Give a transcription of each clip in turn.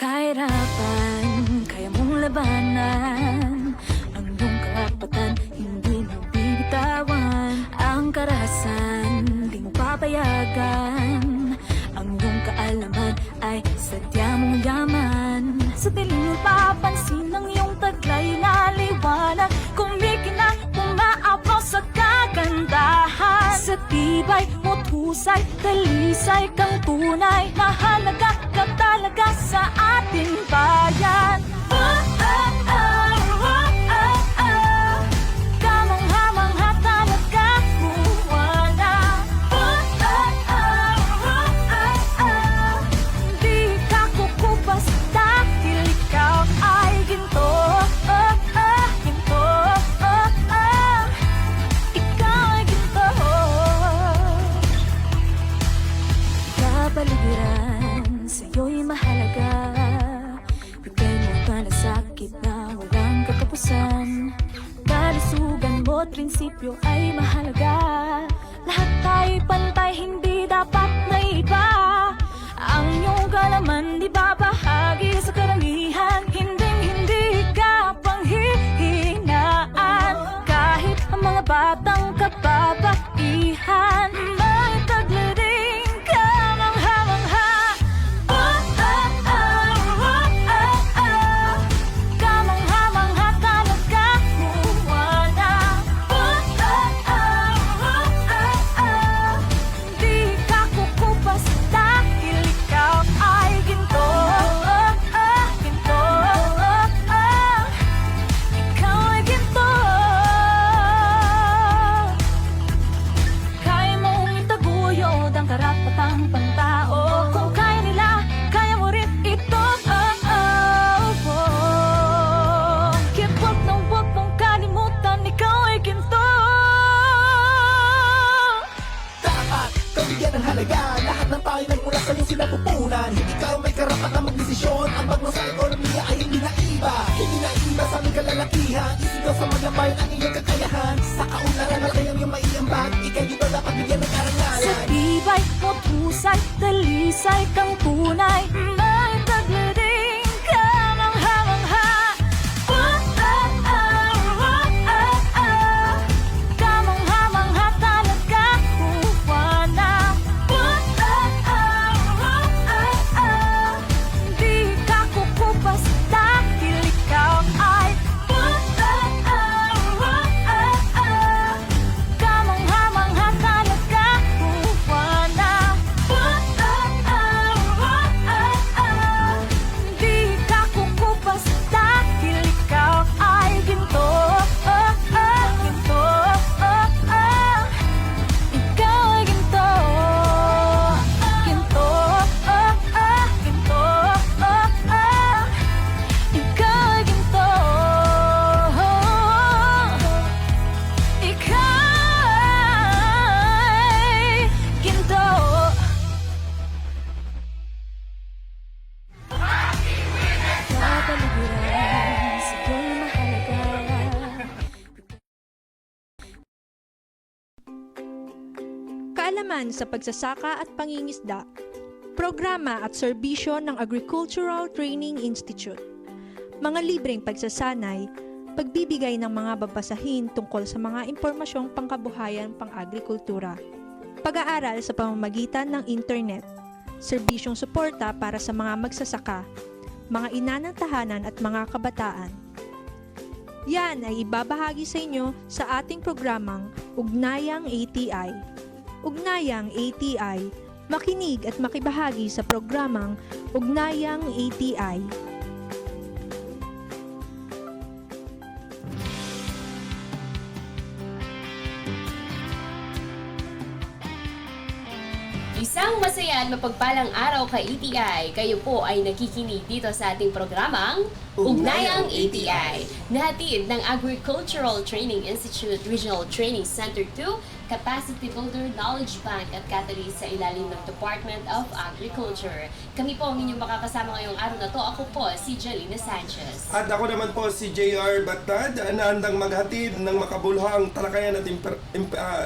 kahirapan, kaya mong labanan. Ang iyong karapatan, hindi mo bibitawan. Ang karahasan, di mo papayagan. Ang iyong kaalaman ay sadya mong yaman. Sa dilim mo papansin ang iyong taglay na liwanag. Kumikinang umaapaw sa kagandahan. Sa tibay mo't husay, talisay kang tunay. Mahalaga ka talaga sa ating bayan. Kamangha-mangha talaga, buwana. Di ka kukupas dahil ikaw ay ginto. Ginto. Ikaw ay ginto. Kapaligiran sa'yo'y mahalaga. Bigay mo malasakit na walang katapusan. Kalusugan mo't prinsipyo ay mahalaga. Lahat tayo'y pantay, hindi dapat na iba. Ang iyong kalaman di babahagi sa karamihan. Hindi ka panghihinaan. Kahit ang mga batang kababaihan, may taglading kamangha-mangha. Kamangha-mangha talaga, buwana. Di ka kukupas dahil ikaw ay ginto. Ginto. Ikaw ay ginto. Kaya mong itaguyod ang karapatang pantao. Kung kaya nila, kaya mo rin ito. Kaya't huwag mong kalimutan, ikaw ay ginto. Dapat kabigyan ng halaga. Lahat ng tayo nagmula sa iyong sinapupunan. Hindi ka may karapatang magdesisyon. Ang bagno sa ekonomiya ay hindi naiba. Hindi naiba sa aming kalalakihan. Isigaw sa mga bayan ang iyong kakayahan. Sa kaunlaran na kayang iyong maiambag. Ikay dito dapat bigyan ng Sa karangalan. tibay mo't husay, talisay kang tunay. May taglading kamangha-mangha. Kamangha-mangha talaga, buwana. Di ka kukupas dahil ikaw ay kamangha-mangha talaga, buwana. Di ka kukupas dahil ikaw ay ginto. Ginto. Ikaw ay ginto. Ginto. Ginto. Ikaw ay ginto. Ikaw ay ginto. Kapaligiran sa'yo'y mahalaga. Kaalaman sa pagsasaka at pangingisda, programa at serbisyo ng Agricultural Training Institute, mga libreng pagsasanay, pagbibigay ng mga babasahin tungkol sa mga impormasyong pangkabuhayan pang-agrikultura, pag-aaral sa pamamagitan ng internet, serbisyong suporta para sa mga magsasaka, mga ina ng tahanan at mga kabataan. Yan ay ibabahagi sa inyo sa ating programang Ugnayang ATI. Ugnayang ATI, makinig at makibahagi sa programang Ugnayang ATI. Isang masaya at mapagpalang araw kay ATI. Kayo po ay nakikinig dito sa ating programang Ugnayang ATI. Nahatid ng Agricultural Training Institute Regional Training Center 2, Capacity Builder Knowledge Bank at Catalyst sa ilalim ng Department of Agriculture. Kami po ang inyong makakasama ngayong araw na to. Ako po si Jelina Sanchez. At ako naman po si JR Batad na handang maghatid ng makabuluhang talakayan at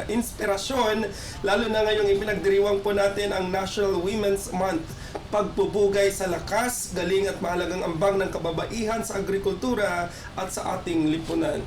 inspirasyon, lalo na ngayong ipinagdiriwang po natin ang National Women's Month pagpupugay sa lakas, galing at mahalagang ambag ng kababaihan sa agrikultura at sa ating lipunan.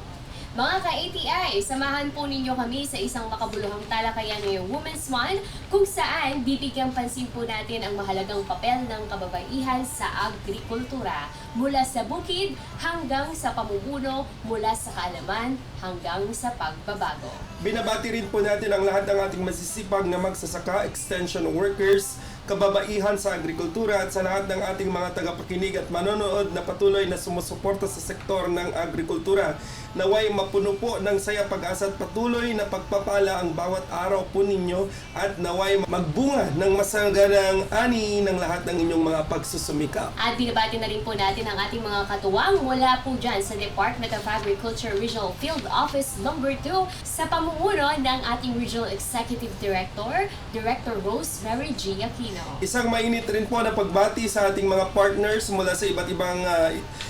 Mga ka-ATI, samahan po ninyo kami sa isang makabuluhang talakayan ngayong Women's Month kung saan bibigyang pansin po natin ang mahalagang papel ng kababaihan sa agrikultura mula sa bukid hanggang sa pamumuno, mula sa kaalaman hanggang sa pagbabago. Binabati rin po natin ang lahat ng ating masisipag na magsasaka, extension workers, kababaihan sa agrikultura at sa lahat ng ating mga tagapakinig at manonood na patuloy na sumusuporta sa sektor ng agrikultura. Naway mapuno po ng saya, pag-asa at patuloy na pagpapala ang bawat araw po ninyo at naway magbunga ng masaganang ani ng lahat ng inyong mga pagsusumikap. At binabati na rin po natin ang ating mga katuwang mula po dyan sa Department of Agriculture Regional Field Office No. 2 sa pamumuno ng ating Regional Executive Director, Director Rosemary G. Aquino. Isang mainit rin po na pagbati sa ating mga partners mula sa iba't ibang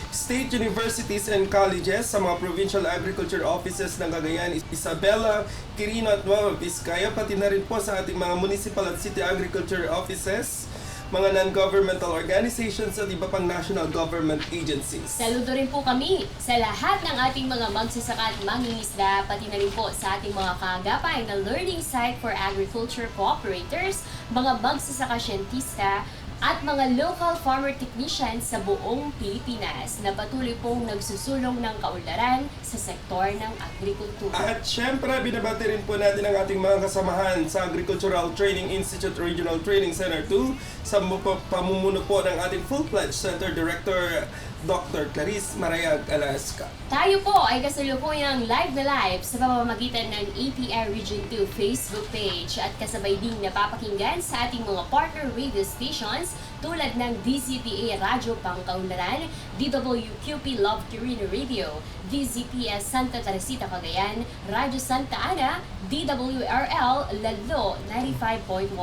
state universities and colleges, sa mga provincial agriculture offices ng Cagayan, Isabela, Quirino at Nueva Vizcaya, pati na rin po sa ating mga municipal at city agriculture offices, mga non-governmental organizations at iba pang national government agencies. Saludo rin po kami sa lahat ng ating mga magsasaka at mangingisda, pati na rin po sa ating mga kaagapay na learning site for agriculture cooperators, mga magsasaka siyentista, at mga local farmer technicians sa buong Pilipinas na patuloy pong nagsusulong ng kaunlaran sa sektor ng agrikultura. At syempre, binabati rin po natin ang ating mga kasamahan sa Agricultural Training Institute Regional Training Center 2 sa pamumuno po ng ating full-fledged Center Director, Dr. Clarice Marayag Alaska. Tayo po ay kasalukuyang live na live sa pamamagitan ng ATI Region 2 Facebook page at kasabay ding napapakinggan sa ating mga partner radio stations tulad ng DZPA Radyo Pangkaunlaran, DWQP Love Quirino Radio, DZPS Santa Teresita Cagayan, Radyo Santa Ana, DWRL Lalo 95.1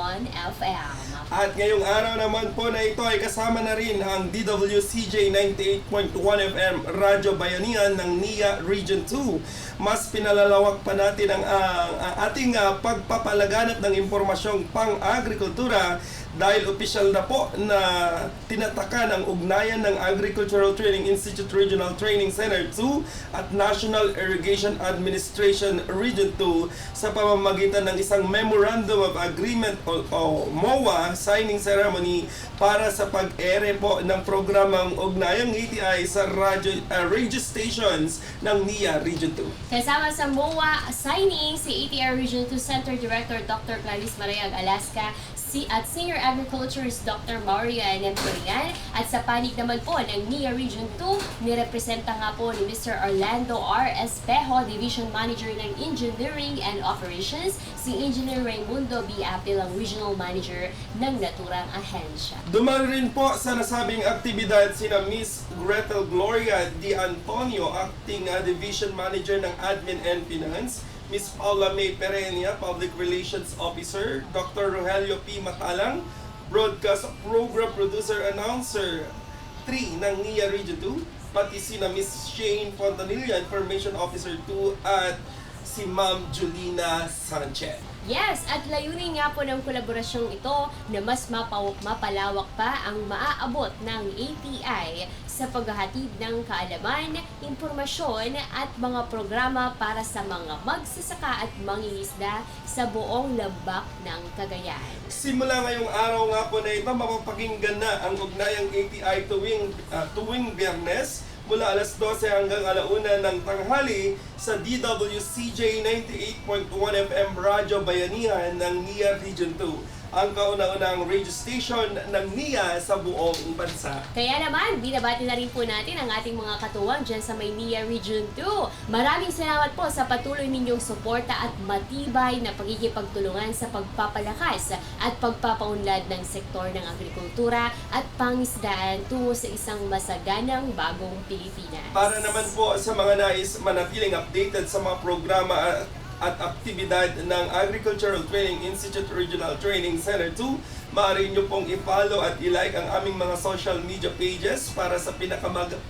FM. At ngayong araw naman po na ito ay kasama na rin ang DWCJ 98.1 FM Radyo Bayanihan ng NIA Region 2. Mas pinalalawak pa natin ang ating pagpapalaganap ng impormasyong pang-agrikultura dahil opisyal na po na tinatakan ang ugnayan ng Agricultural Training Institute Regional Training Center 2 at National Irrigation Administration Region 2 sa pamamagitan ng isang Memorandum of Agreement o MOA signing ceremony para sa pag-ere po ng programang ugnayang ATI sa radio stations ng NIA Region 2. Kasama sa MOA signing si ATI Region 2 Center Director Dr. Clarice Marayag Alaska at Senior Agriculturist Dr. Maria Nemporian, at sa panig naman po ng NIA Region 2, nirepresenta nga po ni Mr. Orlando R. Espejo, Division Manager ng Engineering and Operations, si Engineer Raimundo B. Apil, ang Regional Manager ng naturang ahensya. Dumalo rin po sa nasabing aktibidad sina Miss Gretel Gloria Di Antonio, Acting Division Manager ng Admin and Finance, Miss Paula May Perenia, Public Relations Officer, Dr. Rogelio P. Matalang, Broadcast Program Producer Announcer 3 ng NIA Region 2, pati sina Miss Shane Fontanilla, Information Officer 2, at si Ma'am Julina Sanchez. Yes, at layunin nga po ng kolaborasyong ito na mas mapalawak pa ang maaabot ng ATI sa paghahatid ng kaalaman, impormasyon at mga programa para sa mga magsasaka at mangingisda sa buong lambak ng Cagayan. Simula ngayong araw nga po na ito, mapapakinggan na ang ugnayang ATI tuwing Biyernes mula alas 12 hanggang alauna ng tanghali sa DWCJ 98.1 FM Radyo Bayanihan ng NIA Region 2, ang kauna-unang radio station ng NIA sa buong bansa. Kaya naman, binabati na rin po natin ang ating mga katuwang dyan sa may NIA Region 2. Maraming salamat po sa patuloy ninyong suporta at matibay na pagkikipagtulungan sa pagpapalakas at pagpapaunlad ng sektor ng agrikultura at pangisdaan tungo sa isang masaganang bagong Pilipinas. Para naman po sa mga nais manatiling updated sa mga programa at aktibidad ng Agricultural Training Institute Regional Training Center 2, maaari nyo pong i-follow at i-like ang aming mga social media pages para sa pinakabagong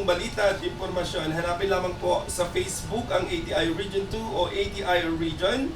balita at impormasyon. Hanapin lamang po sa Facebook ang ATI Region 2 o ATI Region.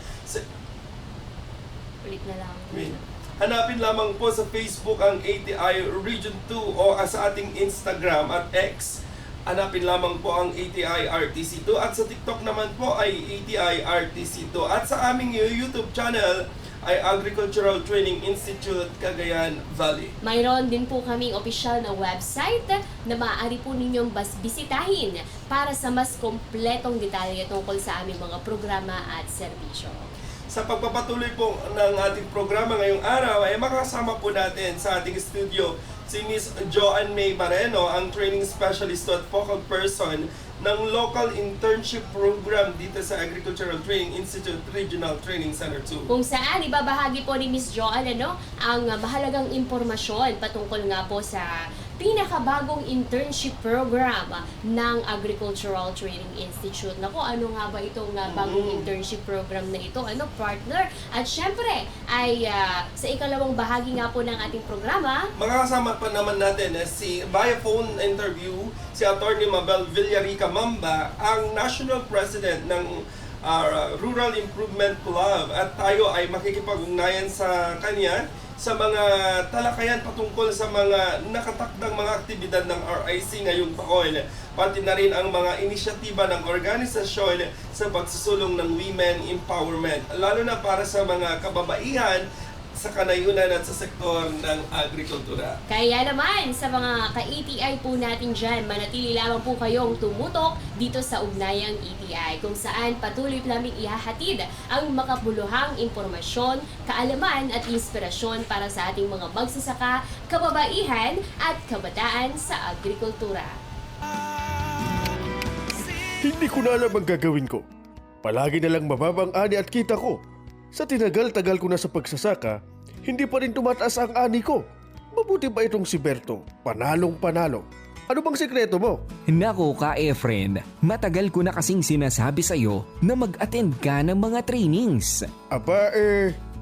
Ulit na lang. Wait. Hanapin lamang po sa Facebook ang ATI Region 2 o sa ating Instagram at X. Hanapin lamang po ang ATI RTC2 at sa TikTok naman po ay ATI RTC2 at sa aming YouTube channel ay Agricultural Training Institute Cagayan Valley. Mayroon din po kaming opisyal na website na maaari po ninyong bisitahin para sa mas kompletong detalye tungkol sa aming mga programa at serbisyo. Sa pagpapatuloy po ng ating programa ngayong araw ay makasama po natin sa ating studio si Miss Joanne May Bareno, ang training specialist at focal person ng local internship program dito sa Agricultural Training Institute Regional Training Center 2. Kung saan ibabahagi po ni Miss Joanne ang mahalagang impormasyon patungkol nga po sa pinakabagong internship program ng Agricultural Training Institute. Naku, ano nga ba itong bagong internship program na ito? Partner? At syempre, ay sa ikalawang bahagi nga po ng ating programa, Makakasama pa naman natin si via phone interview si Atty. Mabel Villarica Mamba, ang National President ng Rural Improvement Club, at tayo ay makikipag-ugnayan sa kanya sa mga talakayan patungkol sa mga nakatakdang mga aktibidad ng RIC ngayong taon, pati na rin ang mga inisyatiba ng organisasyon sa pagsusulong ng women empowerment, lalo na para sa mga kababaihan sa kanayunan at sa sektor ng agrikultura. kaya naman sa mga ka-ETI po natin dyan, manatili lamang po kayong tumutok dito sa Ugnayang ETI, kung saan patuloy namin ihahatid ang makabuluhang impormasyon, kaalaman at inspirasyon para sa ating mga magsasaka, kababaihan at kabataan sa agrikultura. Hindi ko na alam ang gagawin ko. Palagi na lang mababang ani at kita ko. Sa tinagal-tagal ko na sa pagsasaka, hindi pa rin tumataas ang ani ko. Mabuti ba itong si Berto? Panalong-panalo. Ano bang sikreto mo? Nako ka Efren, matagal ko na kasing sinasabi sa'yo na mag-attend ka ng mga trainings. Aba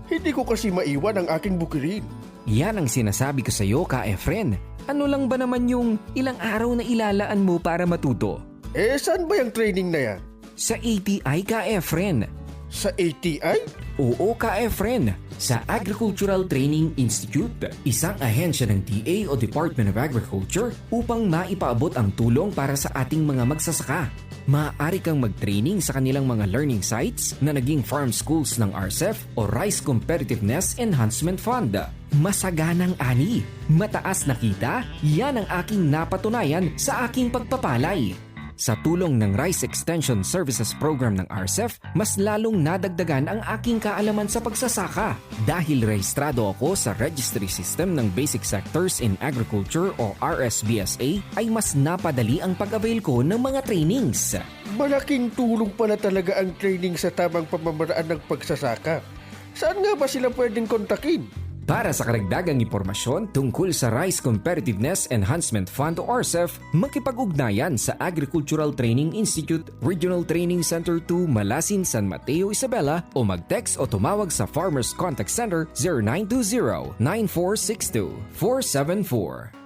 hindi ko kasi maiwan ang aking bukirin. Yan ang sinasabi ko sa'yo ka Efren. Ano lang ba naman yung ilang araw na ilalaan mo para matuto? Saan ba yung training na yan? Sa ATI ka Efren. Sa ATI? Oo ka Efren. Sa Agricultural Training Institute, isang ahensya ng DA o Department of Agriculture upang maipaabot ang tulong para sa ating mga magsasaka. Maaari kang mag-training sa kanilang mga learning sites na naging farm schools ng RCEF o Rice Competitiveness Enhancement Fund. Masaganang ani, mataas na kita, yan ang aking napatunayan sa aking pagpapalay. Sa tulong ng Rice Extension Services Program ng RCEF, mas lalong nadagdagan ang aking kaalaman sa pagsasaka. Dahil rehistrado ako sa Registry System ng Basic Sectors in Agriculture o RSBSA, ay mas napadali ang pag-avail ko ng mga trainings. Malaking tulong pala talaga ang training sa tamang pamamaraan ng pagsasaka. Saan nga ba sila pwedeng kontakin? Para sa karagdagang impormasyon tungkol sa Rice Competitiveness Enhancement Fund o RCEF, makipag-ugnayan sa Agricultural Training Institute, Regional Training Center 2, Malasin, San Mateo, Isabela o mag-text o tumawag sa Farmers Contact Center 0920-9462-474.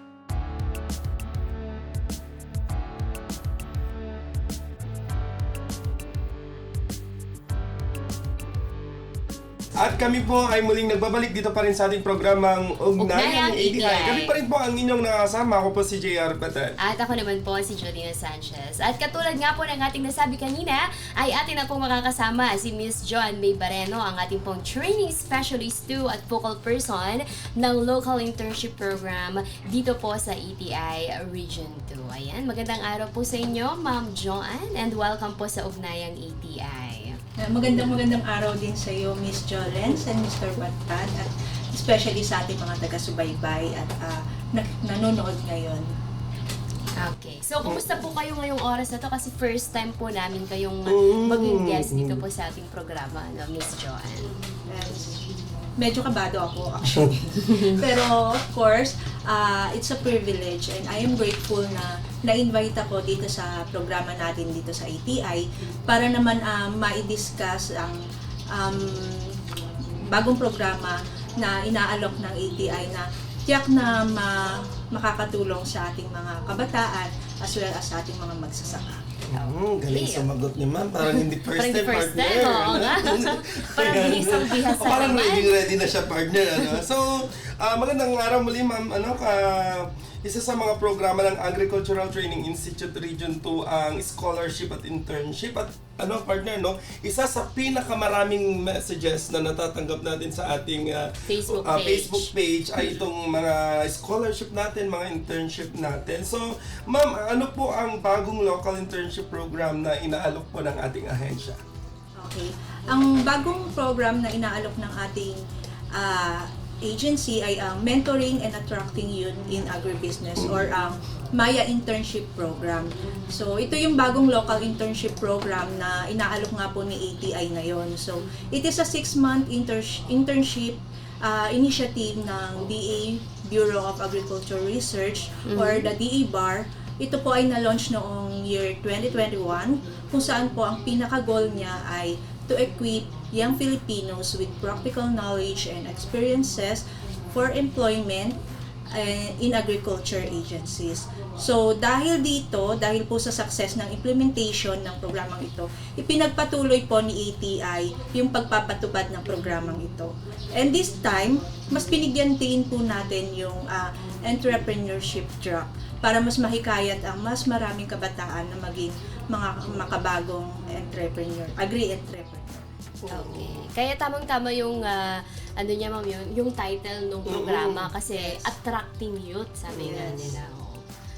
At kami po ay muling nagbabalik dito pa rin sa ating programang Ugnayang Ugnayang ATI. ATI. Kami pa rin po ang inyong nakasama. Ako po si JR Patan. At ako naman po si Jolina Sanchez. At katulad nga po ng ating nasabi kanina, ay atin na pong makakasama si Miss Joanne May Bareno, ang ating pong training specialist 2 at focal person ng local internship program dito po sa ETI Region 2. Ayan, magandang araw po sa inyo, Ma'am Joanne, and welcome po sa Ugnayang ATI. Magandang araw din sa iyo, Miss Jolens and Mr. Bantan, at especially sa ating mga taga-subaybay at nanonood ngayon. Okay. So, kumusta po kayo ngayong oras na to? Kasi first time po namin kayong maging guest dito po sa ating programa, no, Miss Joanne. Medyo kabado ako, actually. Pero, of course, it's a privilege and I am grateful na na-invite ako dito sa programa natin dito sa ATI para naman ma-discuss ang bagong programa na inaalok ng ATI na tiyak na makakatulong sa ating mga kabataan as well as sa ating mga magsasaka. Galing sumagot ni ma'am. Parang hindi first Parang time first partner. time, oo nga. Parang bihasang-bihasa Parang naman. ready na siya partner. So, magandang araw muli ma'am. Isa sa mga programa ng Agricultural Training Institute Region 2 ang scholarship at internship at partner, no? Isa sa pinakamaraming messages na natatanggap natin sa ating Facebook page ay itong mga scholarship natin, mga internship natin. So, ma'am, ano po ang bagong local internship program na inaalok po ng ating ahensya? Okay. Ang bagong program na inaalok ng ating agency ay ang Mentoring and Attracting Youth in Agribusiness or ang Maya Internship Program. So, ito yung bagong local internship program na inaalok nga po ni ATI ngayon. So, it is a 6-month internship initiative ng DA Bureau of Agriculture Research or the DA BAR. Ito po ay na-launch noong year 2021 kung saan po ang pinaka-goal niya ay to equip young Filipinos with practical knowledge and experiences for employment in agriculture agencies. So, dahil po sa success ng implementation ng programang ito, ipinagpatuloy po ni ATI yung pagpapatupad ng programang ito. And this time, mas binigyan din po natin yung entrepreneurship track para mas mahikayat ang mas maraming kabataan na maging mga makabagong agri-entrepreneur. Okay. Kaya tamang-tama yung niya ma'am, yung title ng programa kasi attracting youth, sabi nga nila.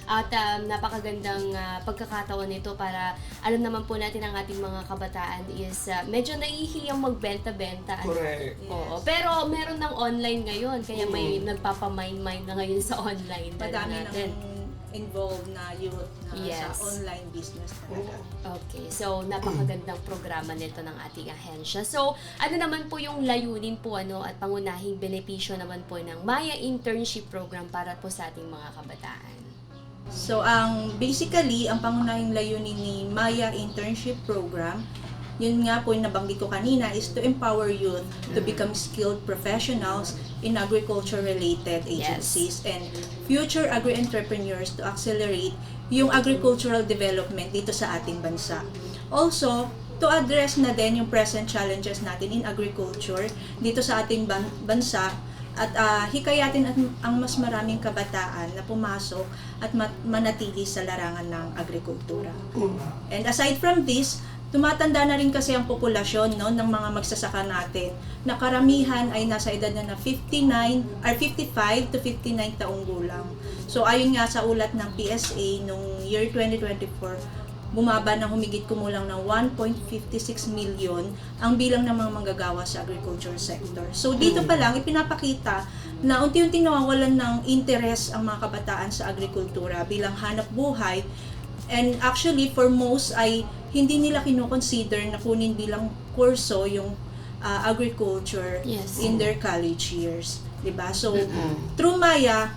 At napakagandang pagkakataon nito para alam naman po natin ang ating mga kabataan is medyo nahihiyang magbenta-benta. Correct. Oo. Pero meron ng online ngayon, kaya may nagpapamind-mind na ngayon sa online. Madami natin. nang involved na youth na Yes. sa online business talaga. Okay, so napakagandang programa nito ng ating ahensya. So, ano naman po yung layunin po at pangunahing benepisyo naman po ng Maya Internship Program para po sa ating mga kabataan? So, ang pangunahing layunin ni Maya Internship Program, yun nga po yung nabanggit ko kanina, is to empower youth to become skilled professionals in agriculture-related agencies and future agri-entrepreneurs to accelerate yung agricultural development dito sa ating bansa. Also, to address na din yung present challenges natin in agriculture dito sa ating bansa at hikayatin ang mas maraming kabataan na pumasok at manatili sa larangan ng agrikultura. And aside from this, tumatanda na rin kasi ang populasyon ng mga magsasaka natin na karamihan ay nasa edad na 55 to 59 taong gulang. So ayon nga sa ulat ng PSA noong year 2024, bumaba ng humigit kumulang ng 1.56 million ang bilang ng mga manggagawa sa agriculture sector. So dito pa lang ipinapakita na unti-unting nawawalan ng interes ang mga kabataan sa agrikultura bilang hanap buhay. And actually, for most ay hindi nila kino-consider na kunin bilang kurso yung agriculture in their college years. Diba? So, through Maya,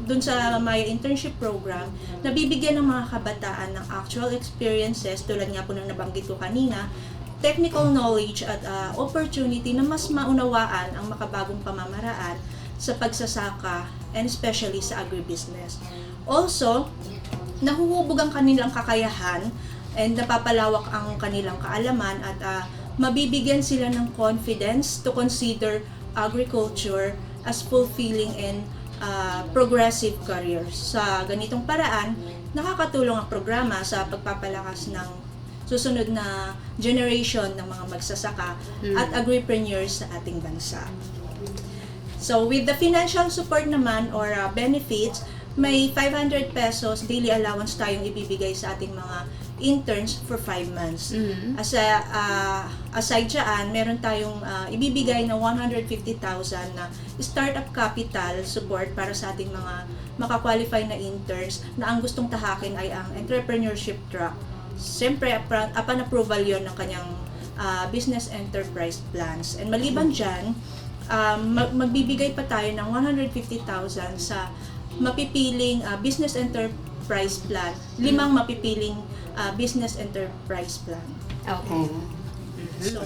dun sa Maya Internship Program, nabibigyan ng mga kabataan ng actual experiences, tulad nga po ng nabanggit ko kanina, technical knowledge at opportunity na mas maunawaan ang makabagong pamamaraan sa pagsasaka and especially sa agribusiness. Also, nahuhubog ang kanilang kakayahan and napapalawak ang kanilang kaalaman at mabibigyan sila ng confidence to consider agriculture as fulfilling and progressive careers. Sa ganitong paraan, nakakatulong ang programa sa pagpapalakas ng susunod na generation ng mga magsasaka at agripreneurs sa ating bansa. So with the financial support naman or benefits, may 500 pesos daily allowance tayong ibibigay sa ating mga interns for 5 months. Aside dyan, meron tayong ibibigay na 150,000 na startup capital support para sa ating mga makakwalify na interns na ang gustong tahakin ay ang entrepreneurship track. Siyempre, upon approval yon ng kanyang business enterprise plans. And maliban dyan, magbibigay pa tayo ng 150,000 sa mapipiling business enterprise plan, 5 mapipiling business enterprise plan. Okay. So,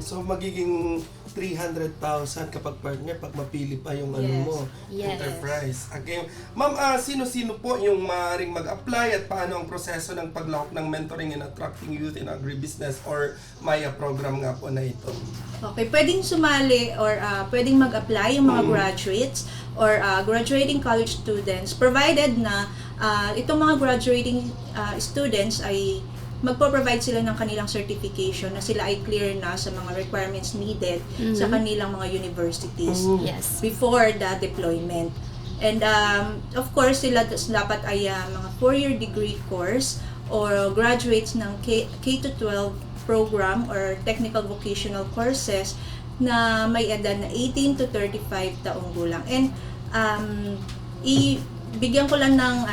So magiging 300,000 kapag partner, pag mapili pa yung ano Yes. mo, Yes. enterprise. Okay. Ma'am, sino-sino po yung maaaring mag-apply at paano ang proseso ng paglahok ng mentoring and attracting youth in agribusiness or Maya program nga po na ito? Okay, pwedeng sumali or pwedeng mag-apply yung mga graduates or graduating college students provided na itong mga graduating students ay magpo-provide sila ng kanilang certification na sila ay clear na sa mga requirements needed sa kanilang mga universities Yes. before the deployment. And of course, sila dapat ay mga 4-year degree course or graduates ng K-12 program or technical vocational courses na may edad na 18 to 35 taong gulang. And bigyan ko lang ng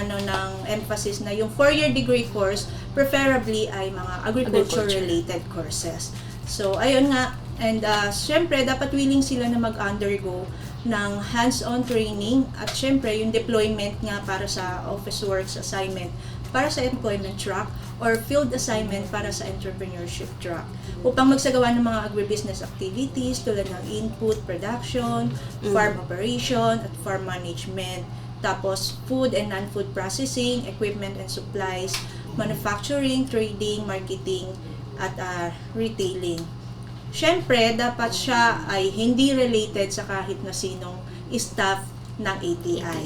emphasis na yung 4-year degree course preferably ay mga agriculture related courses. So ayun nga, and syempre dapat willing sila na mag-undergo ng hands-on training at syempre yung deployment nga para sa office works assignment para sa employment track or field assignment para sa entrepreneurship track upang magsagawa ng mga agribusiness activities tulad ng input production, farm operation at farm management, tapos food and non-food processing, equipment and supplies, manufacturing, trading, marketing at retailing. Siyempre, dapat siya ay hindi related sa kahit na sinong staff ng ATI.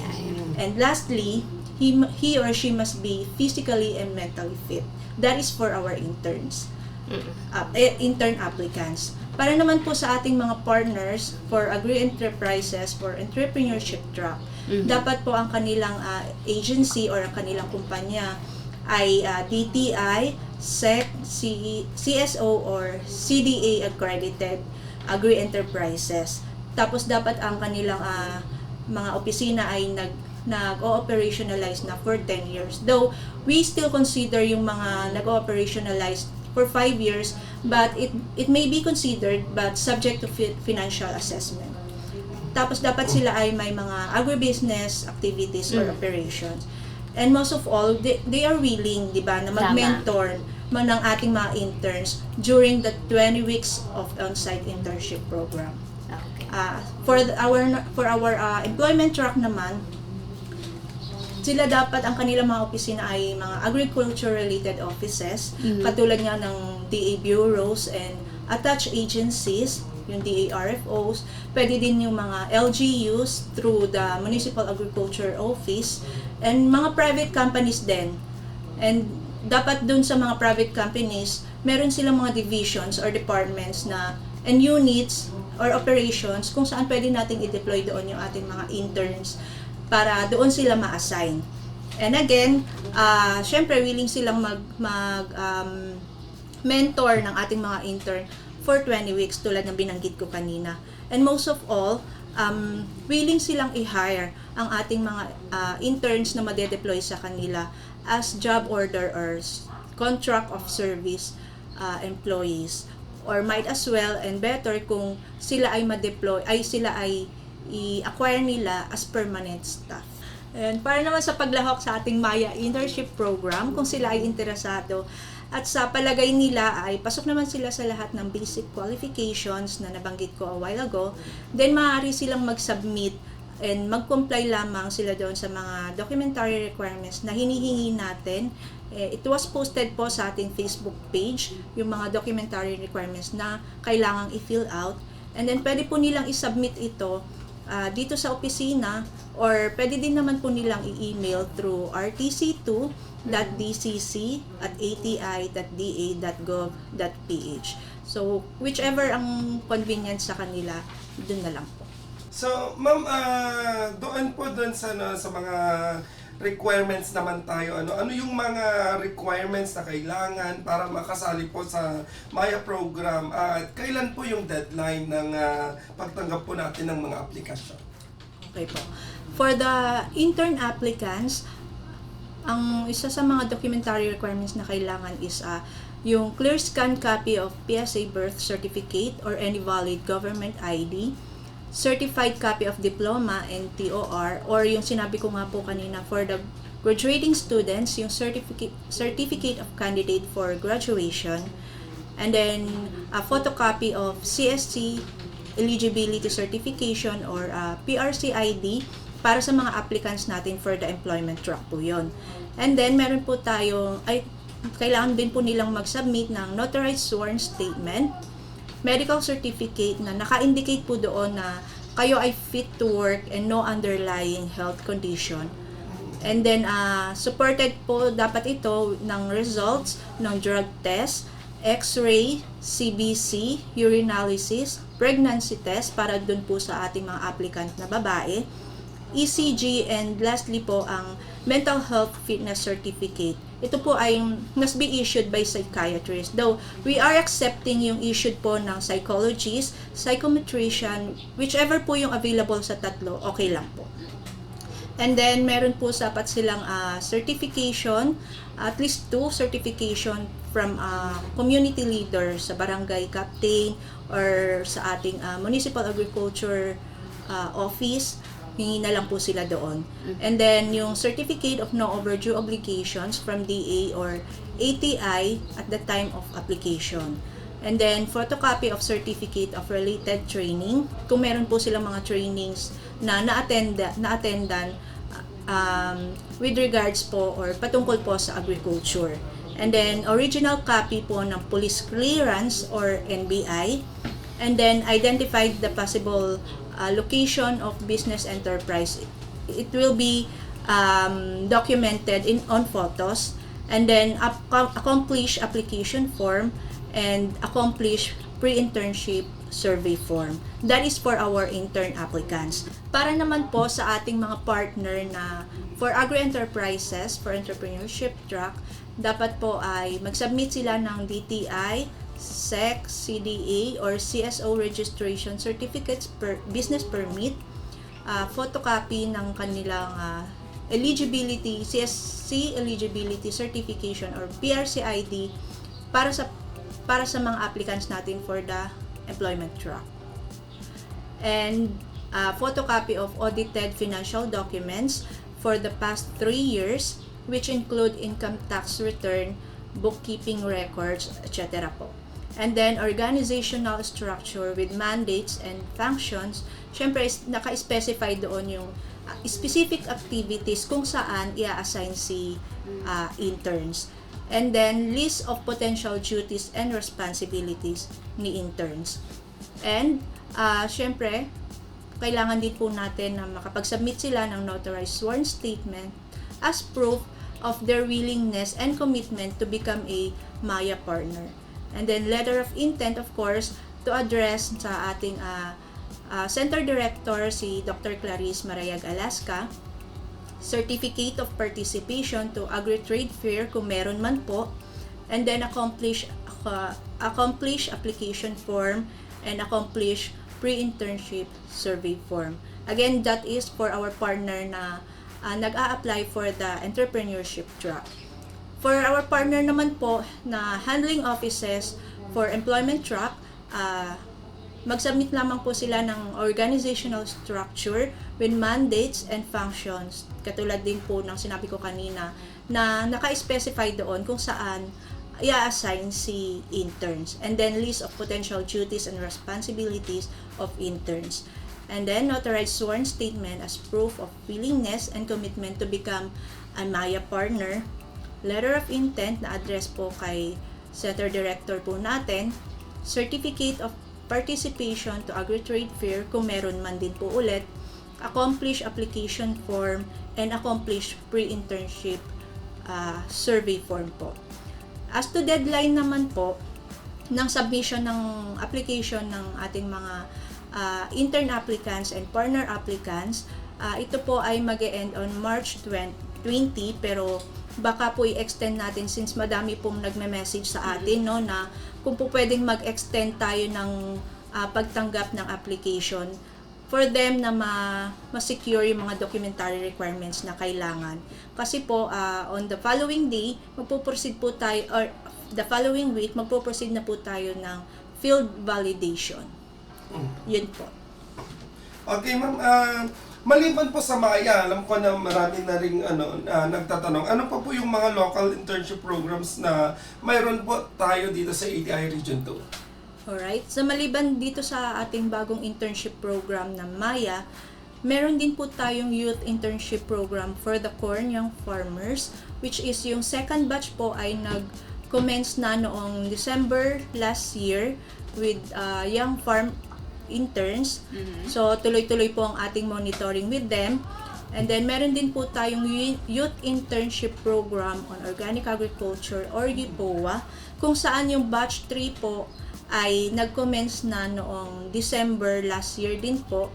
And lastly, he or she must be physically and mentally fit. That is for our interns, intern applicants. Para naman po sa ating mga partners for agri-enterprises for entrepreneurship track, dapat po ang kanilang agency or ang kanilang kumpanya ay DTI, SEC, CSO or CDA accredited agri-enterprises. Tapos dapat ang kanilang mga opisina ay nag-operationalize na for 10 years. Though, we still consider yung mga nag-operationalize for 5 years, but it may be considered but subject to financial assessment. Tapos dapat sila ay may mga agribusiness activities or operations. And most of all, they are willing, di ba, na mag-mentor ng ating mga interns during the 20 weeks of on-site internship program. Okay. For our employment track naman, sila dapat ang kanilang mga opisina ay mga agriculture-related offices, katulad nga ng DA bureaus and attached agencies, yung DA RFOs, pwede din yung mga LGUs through the Municipal Agriculture Office, and mga private companies din. And dapat dun sa mga private companies, meron silang mga divisions or departments na and units or operations kung saan pwede nating i-deploy doon yung ating mga interns para doon sila ma-assign. And again, syempre willing silang mentor ng ating mga intern for 20 weeks tulad ng binanggit ko kanina. And most of all, willing silang i-hire ang ating mga interns na made-deploy sa kanila as job order or contract of service employees, or might as well and better kung sila ay ma-deploy sila ay i-acquire nila as permanent staff. And para naman sa paglahok sa ating Maya internship program, kung sila ay interesado at sa palagay nila ay pasok naman sila sa lahat ng basic qualifications na nabanggit ko a while ago, then maaari silang mag-submit and mag-comply lamang sila doon sa mga documentary requirements na hinihingi natin. It was posted po sa ating Facebook page, yung mga documentary requirements na kailangang i-fill out. And then pwede po nilang i-submit ito dito sa opisina, or pwede din naman po nilang i-email through rtc2.dcc@ati.da.gov.ph. So, whichever ang convenient sa kanila, dun na lang po. So, ma'am, doon sa mga requirements naman tayo. Ano yung mga requirements na kailangan para makasali po sa Maya program? At kailan po yung deadline ng pagtanggap po natin ng mga aplikasyon? Okay po. For the intern applicants, ang isa sa mga documentary requirements na kailangan is yung clear scan copy of PSA birth certificate or any valid government ID, certified copy of diploma and TOR, or yung sinabi ko nga po kanina for the graduating students, yung certificate of candidate for graduation, and then a photocopy of CSC eligibility certification or PRCID para sa mga applicants natin for the employment track po yun. And then, meron po tayo, kailangan din po nilang mag-submit ng notarized sworn statement, medical certificate na naka-indicate po doon na kayo ay fit to work and no underlying health condition. And then, supported po dapat ito ng results ng drug test, X-ray, CBC, urinalysis, pregnancy test para dun po sa ating mga applicant na babae, ECG, and lastly po ang mental health fitness certificate. Ito po ay must be issued by psychiatrist. Though we are accepting yung issued po ng psychologist, psychometrician, whichever po yung available sa tatlo, okay lang po. And then meron po sapat silang certification, at least 2 certification from community leader sa barangay captain or sa ating municipal agriculture office. Hingi na lang po sila doon. And then, yung Certificate of No Overdue Obligations from DA or ATI at the time of application. And then, photocopy of Certificate of Related Training. Kung meron po silang mga trainings na na-attendan with regards po or patungkol po sa agriculture. And then, original copy po ng police clearance or NBI. And then, identified the possible location of business enterprise. It will be documented on photos, and then accomplish application form and accomplish pre-internship survey form. That is for our intern applicants. Para naman po sa ating mga partner na for agri-enterprises, for entrepreneurship track, dapat po ay mag-submit sila ng DTI, SEC, CDA, or CSO registration certificates per business permit, photocopy ng kanilang eligibility, CSC eligibility certification or PRCID para sa mga applicants natin for the employment track. And photocopy of audited financial documents for the past 3 years, which include income tax return, bookkeeping records, etc. po. And then, organizational structure with mandates and functions. Siyempre, naka-specify doon yung specific activities kung saan i-assign si interns. And then, list of potential duties and responsibilities ni interns. And, siyempre, kailangan din po natin na makapag-submit sila ng notarized sworn statement as proof of their willingness and commitment to become a Maya partner. And then letter of intent, of course, to address sa ating Center Director, si Dr. Clarice Marayag Alaska, certificate of participation to Agri-Trade Fair kung meron man po, and then accomplish application form and accomplish pre-internship survey form. Again, that is for our partner na nag-a-apply for the entrepreneurship track. For our partner naman po na handling offices for employment track, mag-submit lamang po sila ng organizational structure with mandates and functions. Katulad din po ng sinabi ko kanina na naka-specify doon kung saan i-assign si interns. And then list of potential duties and responsibilities of interns. And then notarized sworn statement as proof of willingness and commitment to become a Maya partner. Letter of intent na address po kay Center Director po natin. Certificate of participation to Agri-Trade Fair kung meron man din po ulit. Accomplish application form and accomplish pre-internship survey form po. As to deadline naman po ng submission ng application ng ating mga intern applicants and partner applicants, ito po ay mag-e-end on March 20 pero baka po i-extend natin since madami pong nagme-message sa atin no na kung po pwedeng mag-extend tayo ng pagtanggap ng application for them na ma-secure yung mga documentary requirements na kailangan. Kasi po on the following day, magpo-proceed po tayo or the following week magpo-proceed na po tayo ng field validation. Yun po. Okay, ma'am. Maliban po sa Maya, alam ko na marami na ring nagtatanong, ano pa po yung mga local internship programs na mayroon po tayo dito sa ATI Region 2? Alright, sa maliban dito sa ating bagong internship program na Maya, meron din po tayong youth internship program for the corn young farmers, which is yung second batch po ay nag-commence na noong December last year with young farm interns. So, tuloy-tuloy po ang ating monitoring with them. And then, meron din po tayong youth internship program on organic agriculture or YPOA, kung saan yung batch 3 po ay nag-commence na noong December last year din po.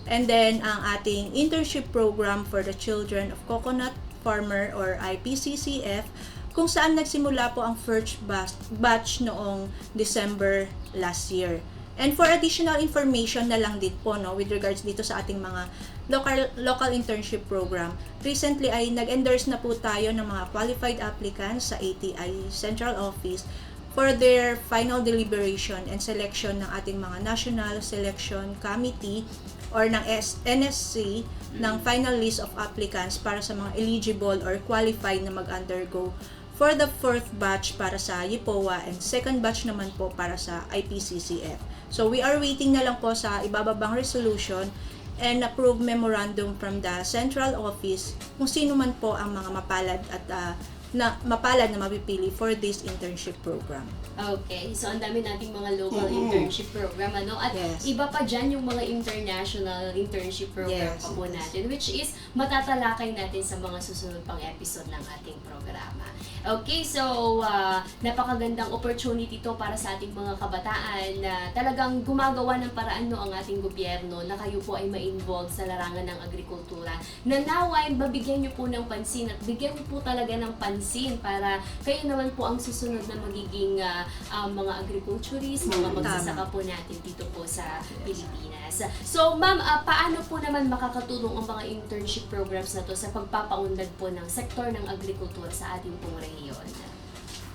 And then, ang ating internship program for the children of coconut farmer or IPCCF, kung saan nagsimula po ang first batch noong December last year. And for additional information na lang din po, no, with regards dito sa ating mga local internship program, recently ay nag-endorse na po tayo ng mga qualified applicants sa ATI Central Office for their final deliberation and selection ng ating mga National Selection Committee or ng NSC ng final list of applicants para sa mga eligible or qualified na mag-undergo for the fourth batch para sa YPOA and second batch naman po para sa IPCCF. So we are waiting na lang po sa ibababang resolution and approved memorandum from the central office kung sino man po ang mga mapalad at na mapipili for this internship program. Okay, so ang dami nating mga local internship program, ano? At Yes. iba pa dyan yung mga international internship program Yes. pa po natin, which is matatalakay natin sa mga susunod pang episode ng ating programa. Okay, so napakagandang opportunity to para sa ating mga kabataan na talagang gumagawa ng paraan ang ating gobyerno na kayo po ay ma-involve sa larangan ng agrikultura. Na naway mabigyan nyo po ng pansin at bigyan nyo po talaga ng pansin para kayo naman po ang susunod na magiging mga agriculturists, mga magsasaka po natin dito po sa Pilipinas. So, ma'am, paano po naman makakatulong ang mga internship programs na to sa pagpapaunlad po ng sektor ng agrikultura sa ating pong rehiyon?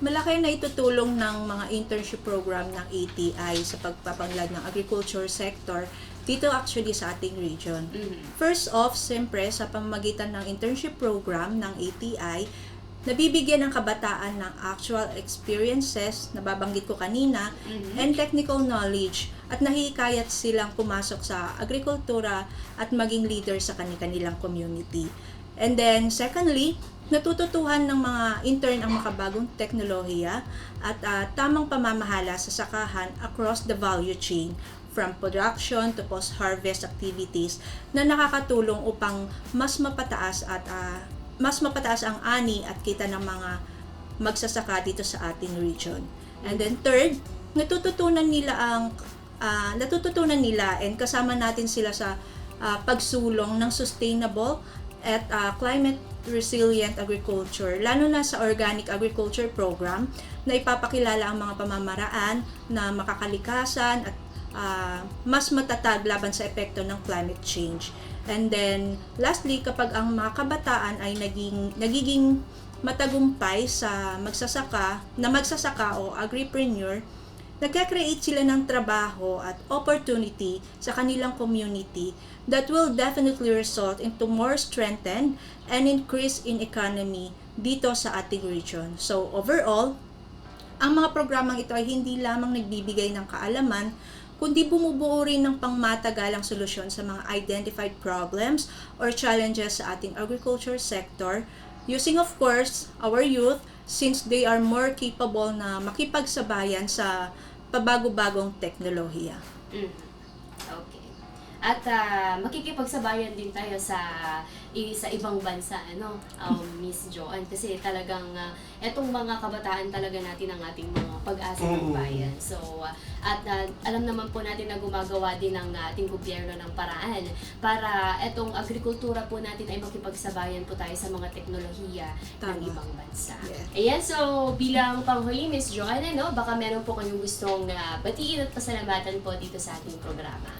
Malaki na itutulong ng mga internship program ng ATI sa pagpapanglad ng agriculture sector dito actually sa ating region. First off, siyempre sa pamamagitan ng internship program ng ATI, nabibigyan ng kabataan ng actual experiences, nababanggit ko kanina, and technical knowledge, at nahihikayat silang pumasok sa agrikultura at maging leader sa kanilang community. And then, secondly, natututuhan ng mga intern ang makabagong teknolohiya at tamang pamamahala sa sakahan across the value chain, from production to post-harvest activities na nakakatulong upang mas mapataas ang ani at kita ng mga magsasaka dito sa ating region. And then third, natututunan nila and kasama natin sila sa pagsulong ng sustainable at climate resilient agriculture, lalo na sa organic agriculture program na ipapakilala ang mga pamamaraan na makakalikasan at mas matatag laban sa epekto ng climate change. And then, lastly, kapag ang mga kabataan ay nagiging matagumpay sa magsasaka o agripreneur, nagka-create sila ng trabaho at opportunity sa kanilang community that will definitely result into more strengthened and increase in economy dito sa ating region. So, overall, ang mga programang ito ay hindi lamang nagbibigay ng kaalaman, kundi bumubuo rin ng pangmatagalang solusyon sa mga identified problems or challenges sa ating agriculture sector, using of course our youth since they are more capable na makipagsabayan sa pabago-bagong teknolohiya. Okay. At makikipagsabayan din tayo sa ibang bansa, Miss Joanne, kasi talagang etong mga kabataan talaga natin ang ating mga pag-asa ng bayan. So, alam naman po natin na gumagawa din ng ating gobyerno ng paraan para etong agrikultura po natin ay makipagsabayan po tayo sa mga teknolohiya ng ibang bansa. Yeah. Ayan, so bilang panghuli, Miss Joanne, baka meron po kayong gustong batiin at pasalamatan po dito sa ating programa.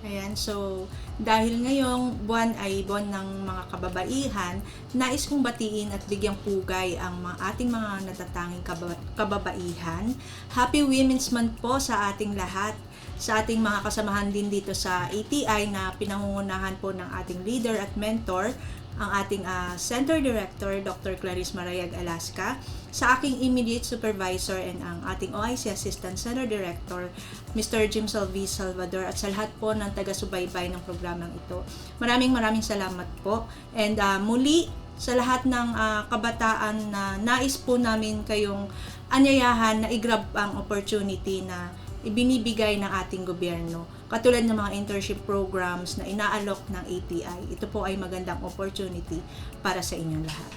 Ayan, so dahil ngayong buwan ay buwan ng mga kababaihan, nais kong batiin at bigyang pugay ang ating mga natatanging kababaihan. Happy Women's Month po sa ating lahat. sa ating mga kasamahan din dito sa ATI na pinangungunahan po ng ating leader at mentor, ang ating Center Director, Dr. Clarice Marayag Alaska, sa aking immediate supervisor and ang ating OIC Assistant Center Director, Mr. Jim Salvis Salvador, at sa lahat po ng taga-subaybay ng programang ito. Maraming salamat po. And muli, sa lahat ng kabataan na nais po namin kayong anyayahan na i-grab ang opportunity na ibinibigay ng ating gobyerno. Katulad ng mga internship programs na inaalok ng ATI. Ito po ay magandang opportunity para sa inyong lahat.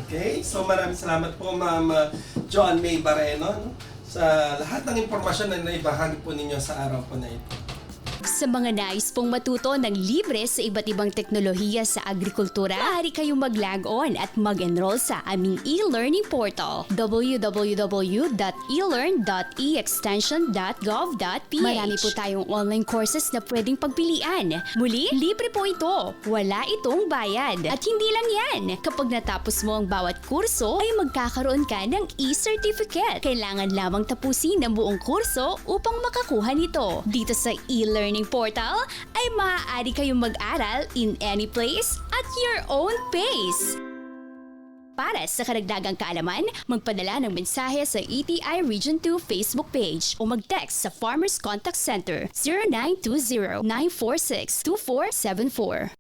Okay, so maraming salamat po Ma'am John May Barreno sa lahat ng impormasyon na naibahagi po ninyo sa araw po na ito. Sa mga nais pong matuto ng libre sa iba't ibang teknolohiya sa agrikultura, maaari kayong mag-log on at mag-enroll sa aming e-learning portal www.elearn.extension.gov.ph. Marami po tayong online courses na pwedeng pagpilian. Muli, libre po ito. Wala itong bayad. At hindi lang yan. Kapag natapos mo ang bawat kurso, ay magkakaroon ka ng e-certificate. Kailangan lamang tapusin ang buong kurso upang makakuha nito. Dito sa e-learning portal ay maaari kayong mag-aral in any place at your own pace. Para sa karagdagang kaalaman, magpadala ng mensahe sa ATI Region 2 Facebook page o mag-text sa Farmers Contact Center 0920-946-2474.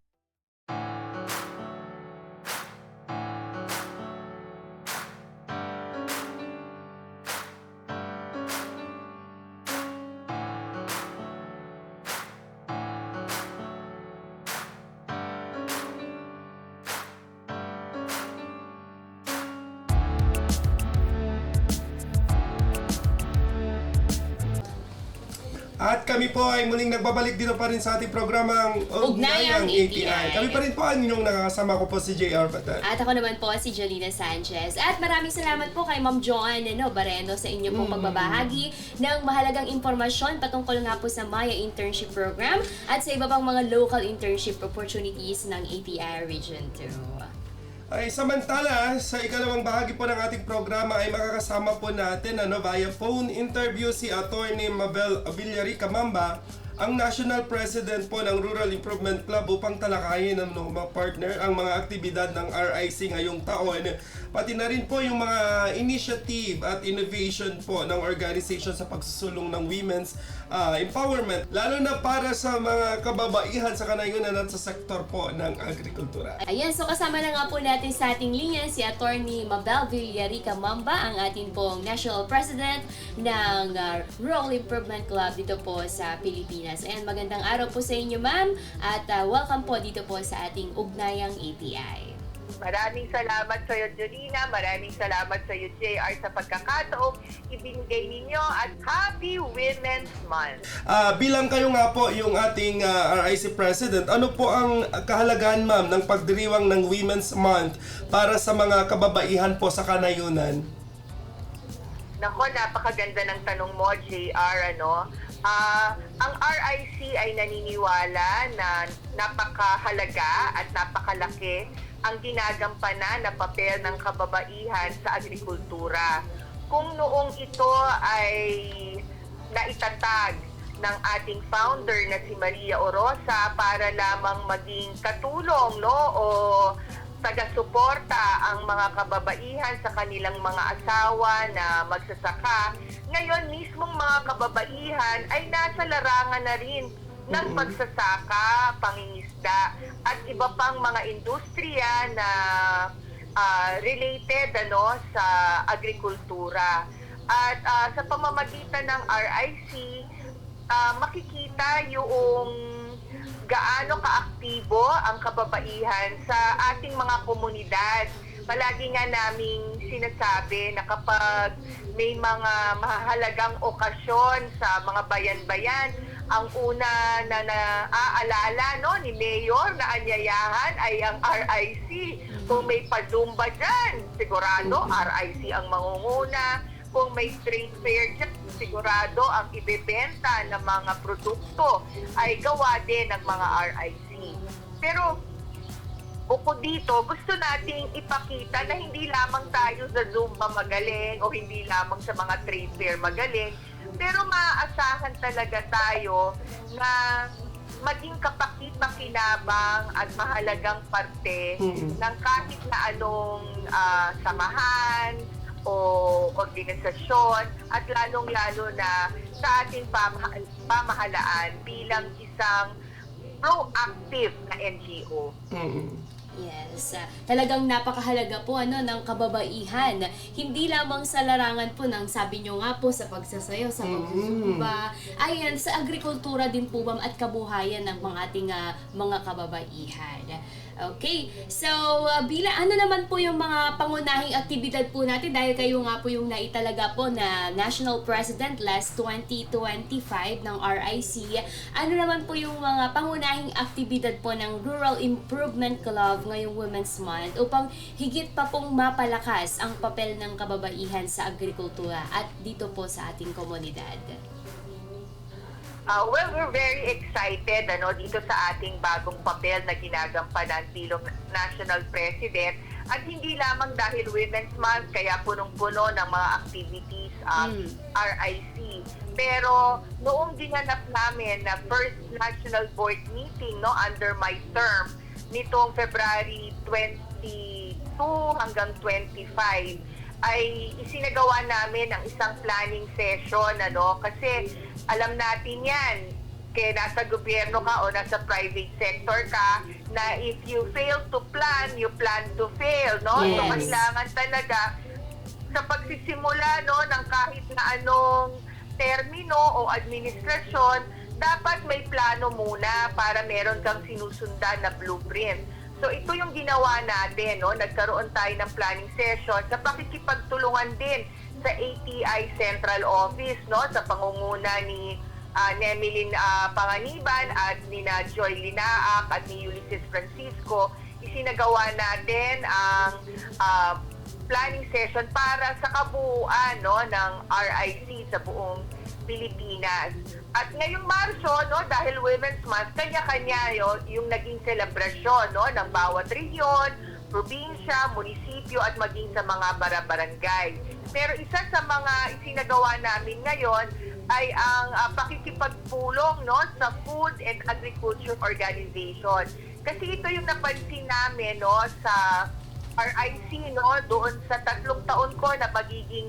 At kami po ay muling nagbabalik dito pa rin sa ating programang Ugnayang ATI. Kami pa rin po ang inyong nakakasama ko po si JR Batan. At ako naman po si Jolina Sanchez. At maraming salamat po kay Ma'am Joan Barreno sa inyong pong pagbabahagi ng mahalagang impormasyon patungkol nga po sa Maya Internship Program at sa iba pang mga local internship opportunities ng ATI Region 2. Ay samantala, sa ikalawang bahagi po ng ating programa ay makakasama po natin via phone interview si Attorney Mabel Villarica Mamba, ang National President po ng Rural Improvement Club upang talakayin ng mga partner ang mga aktibidad ng RIC ngayong taon. Pati na rin po yung mga initiative at innovation po ng organization sa pagsusulong ng women's empowerment, lalo na para sa mga kababaihan sa kanayunan at sa sektor po ng agrikultura. Ayan, so kasama na nga po natin sa ating linya si Attorney Mabel Villarica Mamba, ang ating pong National President ng Rural Improvement Club dito po sa Pilipinas. And magandang araw po sa inyo, ma'am, at welcome po dito po sa ating Ugnayang ATI. Maraming salamat sa iyo, Jolina. Maraming salamat sa iyo, JR, sa pagkakataong ibinigay ninyo at Happy Women's Month. Bilang kayo nga po yung ating RIC President, ano po ang kahalagahan, ma'am, ng pagdiriwang ng Women's Month para sa mga kababaihan po sa kanayunan? Nako, napakaganda ng tanong mo, JR, ang RIC ay naniniwala na napakahalaga at napakalaki ang ginagampanan na papel ng kababaihan sa agrikultura. Kung noong ito ay naitatag ng ating founder na si Maria Orosa para lamang maging katulong o taga-suporta ang mga kababaihan sa kanilang mga asawa na magsasaka, ngayon mismong mga kababaihan ay nasa larangan na rin ng pagsasaka, pangingisda at iba pang mga industriya na related sa agrikultura. At sa pamamagitan ng RIC, makikita yung gaano kaaktibo ang kababaihan sa ating mga komunidad. Palagi nga naming sinasabi na kapag may mga mahalagang okasyon sa mga bayan-bayan, ang una na naaalala ni Mayor na anyayahan ay ang RIC. Kung may padumba dyan, sigurado RIC ang mangunguna. Kung may trade fair dyan, sigurado ang ibebenta ng mga produkto ay gawa din ng mga RIC. Pero bukod dito, gusto nating ipakita na hindi lamang tayo sa Zumba magaling o hindi lamang sa mga trade fair magaling. Pero maaasahan talaga tayo na maging kapakit-pakinabang at mahalagang parte ng kahit na anong samahan o organisasyon at lalong-lalo na sa ating pamahalaan bilang isang proactive na NGO. Yes, talagang napakahalaga po ng kababaihan. Hindi lamang sa larangan po ng sabi nyo nga po sa pagsasayaw, sa pagsusumba, ayan, sa agrikultura din po at kabuhayan ng mga ating mga kababaihan. Okay, so ano naman po yung mga pangunahing aktibidad po natin dahil kayo nga po yung naitalaga po na National President last 2025 ng RIC. Ano naman po yung mga pangunahing aktibidad po ng Rural Improvement Club ngayong Women's Month upang higit pa pong mapalakas ang papel ng kababaihan sa agrikultura at dito po sa ating komunidad? Well, we're very excited dito sa ating bagong papel na ginagampanan bilang National President. At hindi lamang dahil Women's Month, kaya punong-puno ng mga activities ang RIC. Pero noong ginanap namin na first National Board meeting under my term, nitong February 22 hanggang 25, ay isinagawa namin ang isang planning session, kasi alam natin yan, kaya nasa gobyerno ka o nasa private sector ka, na if you fail to plan, you plan to fail, no? Yes. So kailangan talaga sa pagsisimula ng kahit na anong termino o administrasyon, dapat may plano muna para meron kang sinusundan na blueprint. So ito yung ginawa natin, nagkaroon tayo ng planning session sa pakikipagtulungan din sa ATI Central Office, sa pangunguna ni Nemelin Panganiban at ni Joy Linaak at ni Ulysses Francisco. Isinagawa natin ang planning session para sa kabuuan ng RIC sa buong Pilipinas. At ngayong Marso, dahil Women's Month, kanya-kanya yung naging selebrasyon ng bawat rehiyon, probinsya, munisipyo at maging sa mga bara-barangay. Pero isa sa mga isinagawa namin ngayon ay ang pakikipagpulong sa Food and Agriculture Organization. Kasi ito yung napansin namin sa RIC doon sa 3 taon ko na pagiging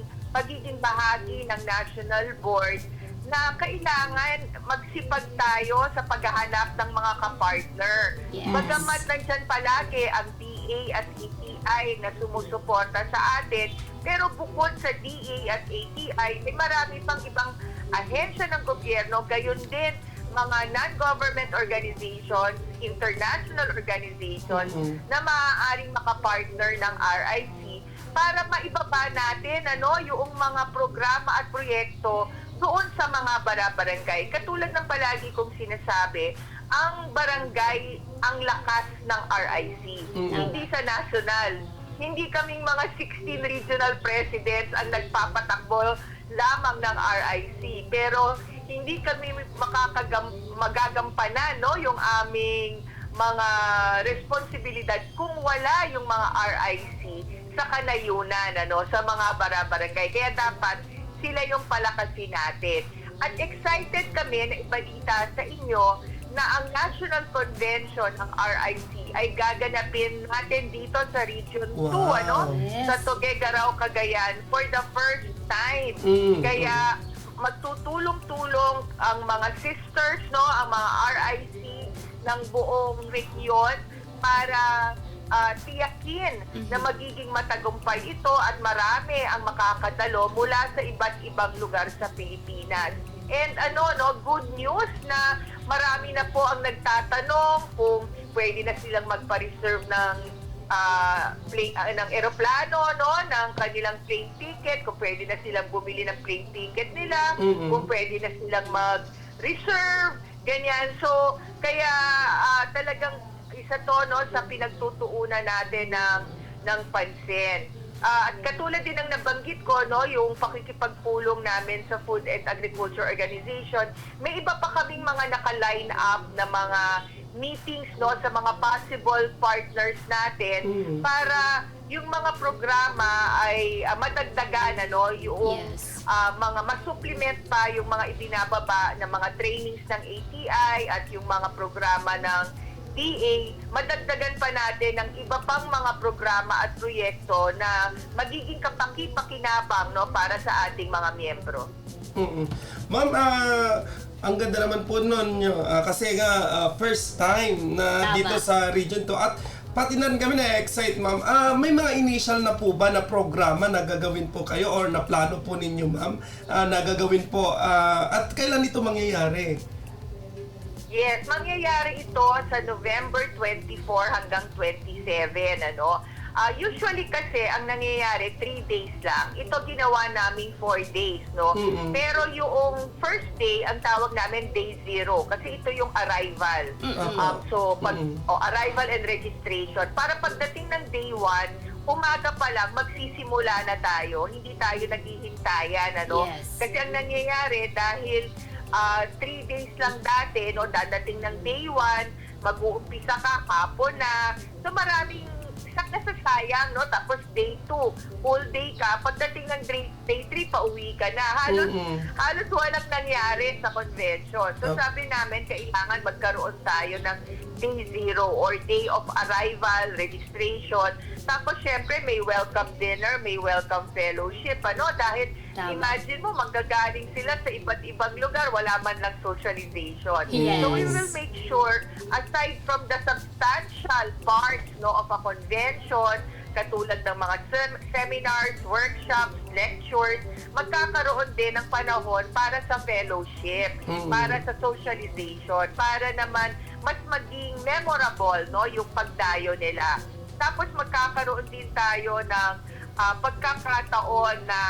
bahagi ng National Board, na kailangan magsipag tayo sa paghahanap ng mga kapartner. Yes. Bagamat nandyan palagi ang DA at ATI na sumusuporta sa atin, pero bukod sa DA at ATI, may marami pang ibang ahensya ng gobyerno, gayon din mga non-government organizations, international organizations na maaaring makapartner ng RIC para maibaba natin yung mga programa at proyekto doon sa mga bara-barangay. Katulad ng palagi kong sinasabi, ang barangay ang lakas ng RIC, hindi sa national. Hindi kaming mga 16 regional presidents ang nagpapatakbo lamang ng RIC, pero hindi kami magagampanan yung aming mga responsibilidad kung wala yung mga RIC sa kanayunan sa mga bara-barangay. Kaya dapat sila yung palakasin natin. At excited kami na ibalita sa inyo na ang National Convention ng RIC ay gaganapin natin dito sa Region 2, Yes. sa Tuguegarao, Cagayan for the first time. Kaya magtutulong-tulong ang mga sisters, ang mga RIC ng buong region para tiyakin na magiging matagumpay ito at marami ang makakadalo mula sa iba't ibang lugar sa Pilipinas. And good news na marami na po ang nagtatanong kung pwede na silang magpa-reserve ng eroplano, ng kanilang plane ticket, kung pwede na silang bumili ng plane ticket nila, kung pwede na silang mag-reserve, ganyan. So, kaya talagang isa to sa pinagtutuunan natin ng pansin. At katulad din ng nabanggit ko, yung pakikipagpulong namin sa Food and Agriculture Organization, may iba pa kaming mga naka-line up na mga meetings, no, sa mga possible partners natin para yung mga programa ay madagdagan, ano, yung Yes. mga masupplement pa yung mga ibinababa ng mga trainings ng ATI at yung mga programa ng DA, madagdagan pa natin ng iba pang mga programa at proyekto na magiging kapaki-pakinabang, no, para sa ating mga miyembro. Ma'am, ang ganda naman po nun nyo, kasi nga first time na Tama. dito sa Region 2 at pati na rin kami na-excite, ma'am. May mga initial na po ba na programa na gagawin po kayo or na plano po ninyo, ma'am, na gagawin po at kailan ito mangyayari? Yes, mangyayari ito sa November 24 hanggang 27, ano. Usually kasi ang nangyayari 3 days lang. Ito ginawa namin 4 days, no. Pero yung first day, ang tawag namin day 0 kasi ito yung arrival. So arrival and registration. Para pagdating ng day 1, umaga pa lang magsisimula na tayo. Hindi tayo naghihintayan, ano. Yes. Kasi ang nangyayari dahil 3 days lang dati, no, dadating ng day 1, mag-uumpisa ka hapon na. So maraming nasasayang, no? Tapos day 2, full day ka. Pagdating ng day 3, pauwi ka na. Halos walang nangyari sa convention. So sabi namin, kailangan magkaroon tayo ng day 0 or day of arrival, registration. Tapos syempre may welcome dinner, may welcome fellowship, ano? Dahil Tama. imagine mo, manggagaling sila sa iba't ibang lugar, wala man lang socialization. Yes. So we will make sure, aside from the substantial parts, no, of a convention, katulad ng mga seminars, workshops, lectures, magkakaroon din ng panahon para sa fellowship, para sa socialization, para naman mas maging memorable, no, yung pagdayo nila. Tapos magkakaroon din tayo ng pagkakataon na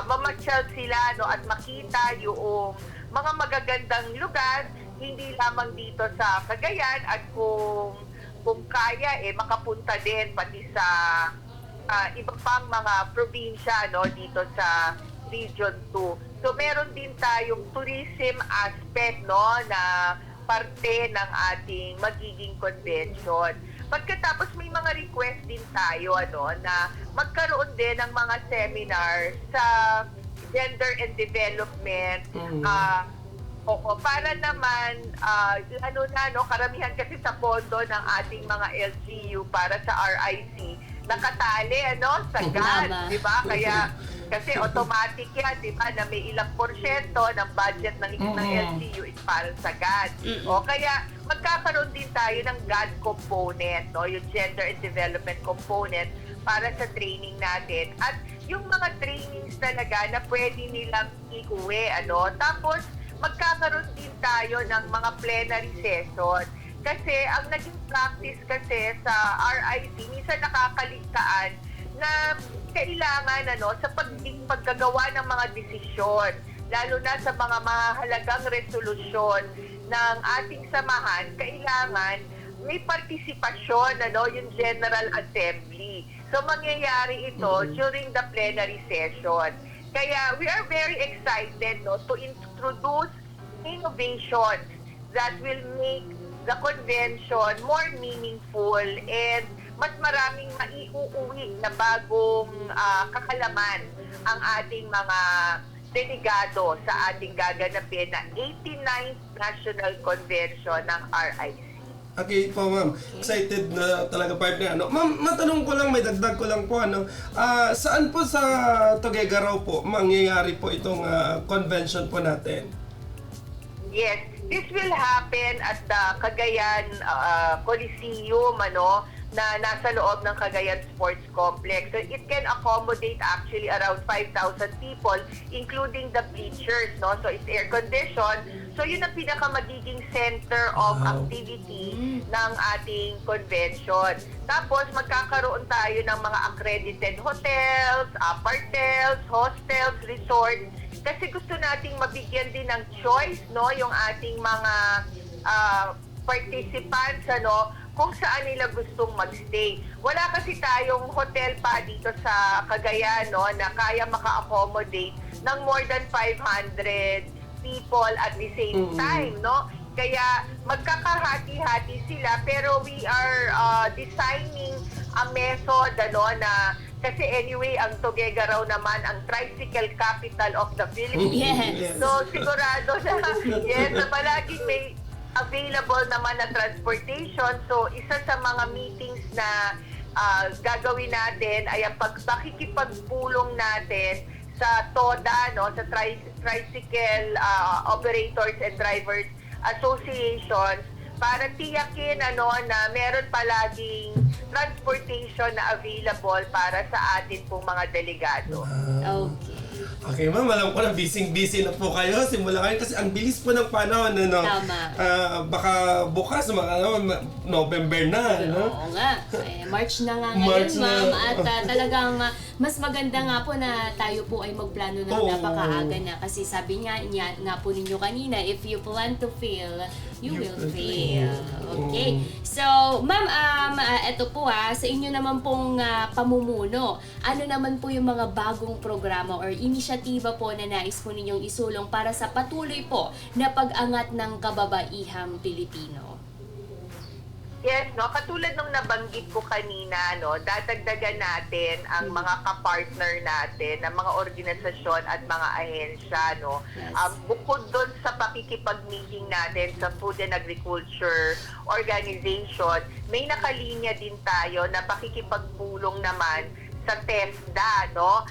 mamasyal sila, no, at makita yung mga magagandang lugar, hindi lamang dito sa Cagayan at kung kaya makapunta din pati sa iba pang mga probinsya, no, dito sa Region 2. So meron din tayong tourism aspect, no, na parte ng ating magiging convention. Pagkatapos may mga request din tayo, ano, na magkaroon din ng mga seminar sa gender and development. Para naman, ano na, no, karamihan kasi sa pondo ng ating mga LGU para sa RIC, nakatali, ano, sa GAD, Tama. di ba? Kaya, kasi automatic yan, di ba, na may ilang porsyento ng budget ng LGU is para sa GAD. O, kaya, magkakaroon din tayo ng GAD component, no, yung gender and development component para sa training natin. At yung mga trainings talaga na pwede nilang iuwi, ano, tapos, magkakaroon din tayo ng mga plenary session. Kasi ang naging practice kasi sa RIC, minsan nakakaligtaan na kailangan, ano, sa paggagawa ng mga desisyon, lalo na sa mga mahalagang resolusyon ng ating samahan, kailangan may partisipasyon, ano, yung General Assembly. So mangyayari ito during the plenary session. Kaya we are very excited, no, to introduce innovations that will make the convention more meaningful and mas maraming maiuuwi na bagong kakalaman ang ating mga delegado sa ating gaganapin na 89th National Convention ng RIC. Okay po, ma'am. Excited na talaga partner. Ano? Ma'am, matanong ko lang, may dagdag ko lang po. Ano? Saan po sa Tuguegarao po mangyayari po itong convention po natin? Yes, this will happen at the Cagayan Coliseum, ano, na nasa loob ng Cagayan Sports Complex. So it can accommodate actually around 5,000 people, including the bleachers, no? So it's air conditioned. So yun ang pinaka magiging center of activity ng ating convention. Tapos magkakaroon tayo ng mga accredited hotels, apartels, hostels, resorts. Kasi gusto nating mabigyan din ng choice, no, yung ating mga participants, ano, kung saan nila gustong magstay. Wala kasi tayong hotel pa dito sa Cagayan, no, na kaya maka-accommodate ng more than 500 people at the same time, no? Kaya magkakahati-hati sila, pero we are designing a method na kasi anyway, ang Tuguegarao naman ang tricycle capital of the Philippines. Yes. So sigurado na yes, na palaging may available naman na transportation. So isa sa mga meetings na gagawin natin ay ang pakikipagpulong natin sa TODA, no, sa Tricycle Operators and Drivers Associations, para tiyakin na meron palaging transportation na available para sa atin pong mga delegado. Okay. Okay, ma'am, alam ko na busy na po kayo. Simula kayo kasi ang bilis po ng panahon. Tama. Baka bukas, November na. Oo nga. March na nga March ngayon, na. ma'am. At talagang mas maganda nga po na tayo po ay magplano ng Oo. napakaaga na. Kasi sabi nga po ninyo kanina, if you plan to fail, you will fail. Okay. So, ma'am, eto po sa inyo naman pong pamumuno. Ano naman po yung mga bagong programa or inisyatiba po na nais po ninyong isulong para sa patuloy po na pag-angat ng kababaihang Pilipino? Yes, no, katulad nung nabanggit ko kanina, dadagdagan natin ang mga kapartner natin, ng mga organisasyon at mga ahensya, Yes. Bukod doon sa pakikipag-meeting natin sa Food and Agriculture Organization, may nakalinya din tayo na pakikipagpulong naman sa TESDA, no?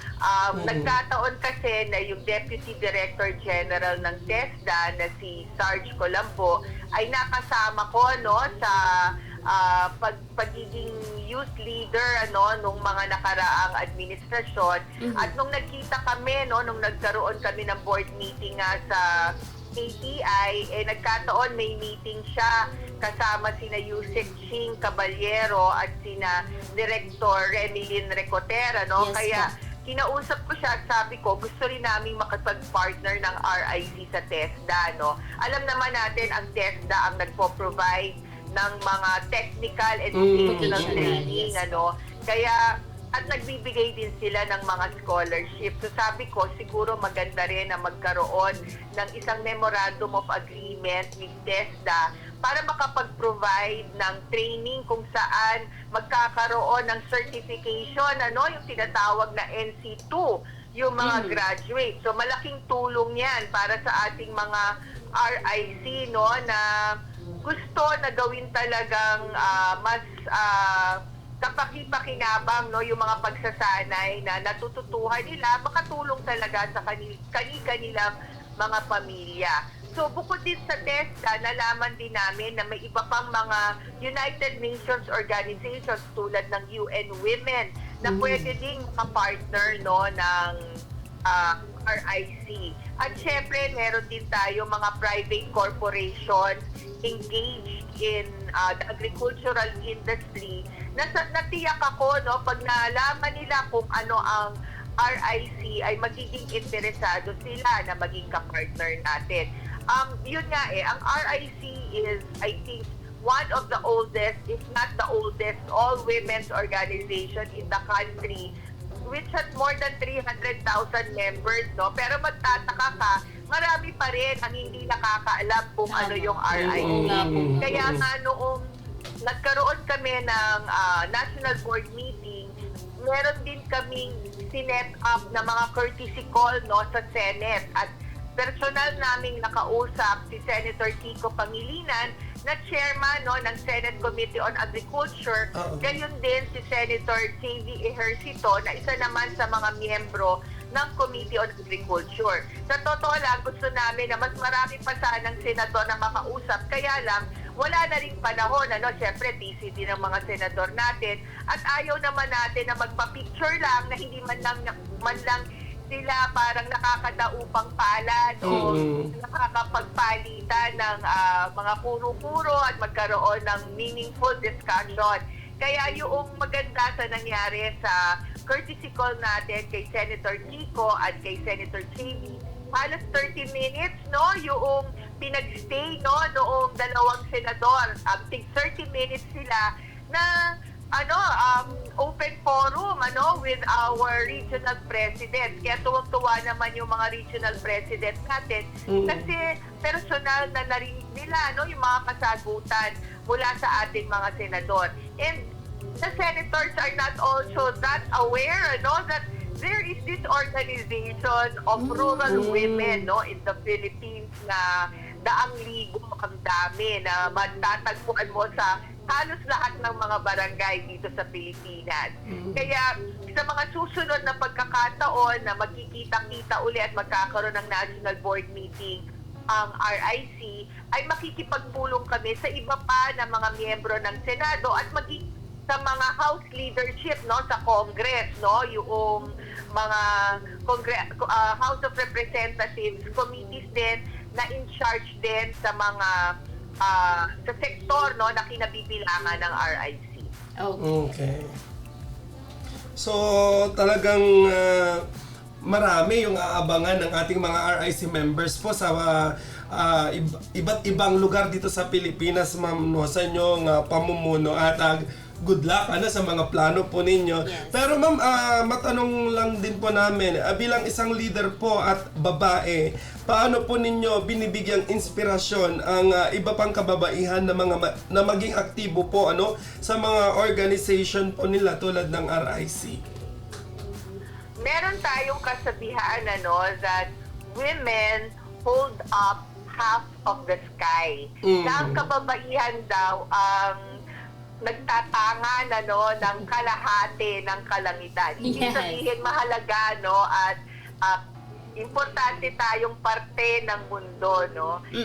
Nagkataon kasi na yung Deputy Director General ng TESDA na si Sarge Colambo ay nakasama ko sa pagiging youth leader nung mga nakaraang administrasyon. At nung nagkita kami, nung nagkaroon kami ng board meeting sa ATI, nagkataon may meeting siya kasama sina Yusek Ching Caballero at sina Director Remilyn Recotera, no? Yes, Kaya kinausap ko siya at sabi ko, gusto rin namin makapag-partner ng RIC sa TESDA, no? Alam naman natin ang TESDA ang nagpo-provide ng mga technical educational training, Yes. Kaya at nagbibigay din sila ng mga scholarship. So sabi ko, siguro maganda rin na magkaroon ng isang memorandum of agreement with TESDA para makapag-provide ng training kung saan magkakaroon ng certification, yung tinatawag na NC2, yung mga graduate. So malaking tulong yan para sa ating mga RIC, na gusto na gawin talagang mas kapaki-pakinabang, yung mga pagsasanay na natututuhan nila, makatulong talaga sa kanilang mga pamilya. So bukod din sa TESDA, nalaman din namin na may iba pang mga United Nations organizations tulad ng UN Women na pwede ding makapartner ng RIC. At syempre, meron din tayo mga private corporations engaged in the agricultural industry. Natiyak ako, pag nalaman nila kung ano ang RIC, ay magiging interesado sila na maging kapartner natin. Yun nga ang RIC is, I think, one of the oldest, if not the oldest, all-women's organization in the country, which has more than 300,000 members, Pero magtataka ka, marami pa rin ang hindi nakakaalam kung ano yung RIC. Kaya nga noong nagkaroon kami ng National Board meeting, meron din kaming sinet up na mga courtesy call sa Senate. At personal naming nakausap si Senator Kiko Pangilinan na chairman ng Senate Committee on Agriculture. Gayon din si Senator J.V. Ejercito na isa naman sa mga miyembro ng Committee on Agriculture. Sa totoo lang, gusto namin na mas marami pa sanang senador na makausap. Kaya lang, wala na rin panahon. Siyempre, busy din ang mga senador natin. At ayaw naman natin na magpa-picture lang na hindi man lang sila parang nakakadaupang palad o nakakapagpalitan ng mga kuro-kuro at magkaroon ng meaningful discussion. Kaya yung maganda sa nangyari sa courtesy call natin kay Senator Kiko at kay Senator Jamie, halos 30 minutes, yung pinag-stay, noong dalawang senador. 30 minutes sila na open forum with our regional president. Kaya tuwang-tuwa naman yung mga regional president natin kasi personal na narinig nila yung mga kasagutan mula sa ating mga senador. And the senators are not also that aware that there is this organization of rural women in the Philippines na daang ligo ang dami na matatagpuan mo sa halos lahat ng mga barangay dito sa Pilipinas. Kaya sa mga susunod na pagkakataon na magkikita-kita uli at magkakaroon ng National Board Meeting ang RIC, ay makikipagpulong kami sa iba pa na mga miyembro ng Senado at sa mga House leadership sa Congress, yung mga House of Representatives committees din na in charge din sa mga sa sektor na kinabibilangan ng RIC. Okay. So talagang marami yung aabangan ng ating mga RIC members po sa iba't ibang lugar dito sa Pilipinas, ma'am, sa inyong pamumuno at good luck sa mga plano po ninyo. Yes. Pero ma'am, matanong lang din po namin, bilang isang leader po at babae, paano po ninyo binibigyang inspirasyon ang iba pang kababaihan na maging aktibo po sa mga organization po nila tulad ng RIC? Meron tayong kasabihan that women hold up half of the sky. Na ang kababaihan daw ang nagtatangan ng kalahati ng kalangitan. Ibig sabihin mahalaga at importante tayong parte ng mundo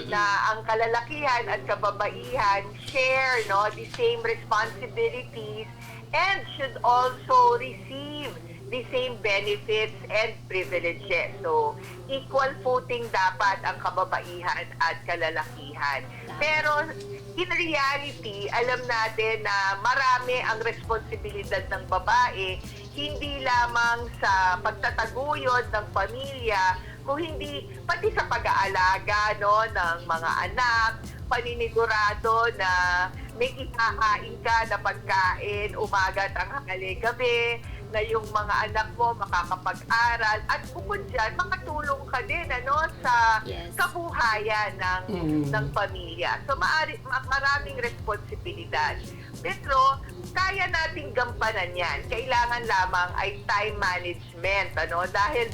na ang kalalakihan at kababaihan share the same responsibilities and should also receive the same benefits and privileges. So, equal footing dapat ang kababaihan at kalalakihan. Pero, in reality, alam natin na marami ang responsibilidad ng babae, hindi lamang sa pagtataguyod ng pamilya, kung hindi pati sa pag-aalaga ng mga anak, paninigurado na may ihahain ka na pagkain umaga, tanghali, gabi, na yung mga anak mo makakapag-aral at bukod dyan, makatulong ka din sa kabuhayan ng pamilya. So maraming responsibilidad. Pero kaya nating gampanan yan. Kailangan lamang ay time management. Dahil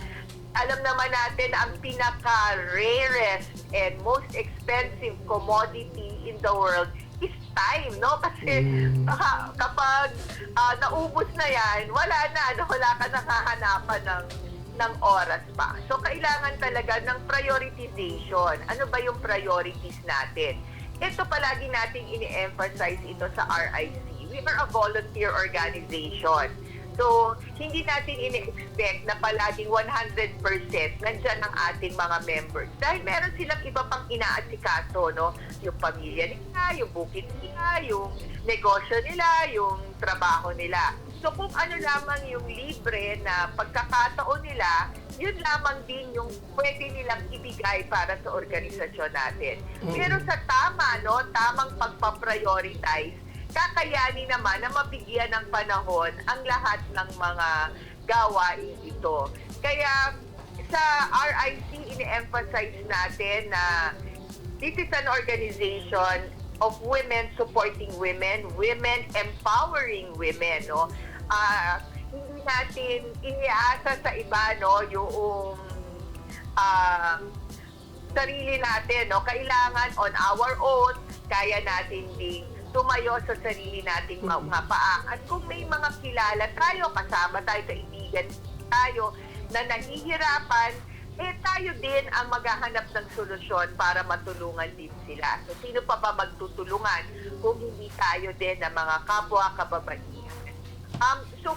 alam naman natin ang pinaka-rarest and most expensive commodity in the world is time, Kasi kapag naubos na yan, wala ka nakahanapan ng oras pa. So, kailangan talaga ng prioritization. Ano ba yung priorities natin? Ito palagi nating ini-emphasize ito sa RIC. We are a volunteer organization. So, hindi natin ini-expect na palaging 100% nandyan ang ating mga members. Dahil meron silang iba pang inaasikaso, Yung pamilya nila, yung bukid nila, yung negosyo nila, yung trabaho nila. So, kung ano lamang yung libre na pagkakataon nila, yun lamang din yung pwede nilang ibigay para sa organisasyon natin. Pero sa tamang pagpaprioritize, kakayanin naman na mabigyan ng panahon ang lahat ng mga gawain ito. Kaya sa RIC, ini-emphasize natin na this is an organization of women supporting women, women empowering women. Hindi natin iniasa sa iba yung sarili natin. Kailangan on our own, kaya natin ding tumayo sa sarili nating mga paa. At kung may mga kilala tayo, kasama tayo, kaibigan tayo, na nahihirapan, tayo din ang maghahanap ng solusyon para matulungan din sila. So, sino pa ba magtutulungan kung hindi tayo din ng mga kapwa kababaihan? So,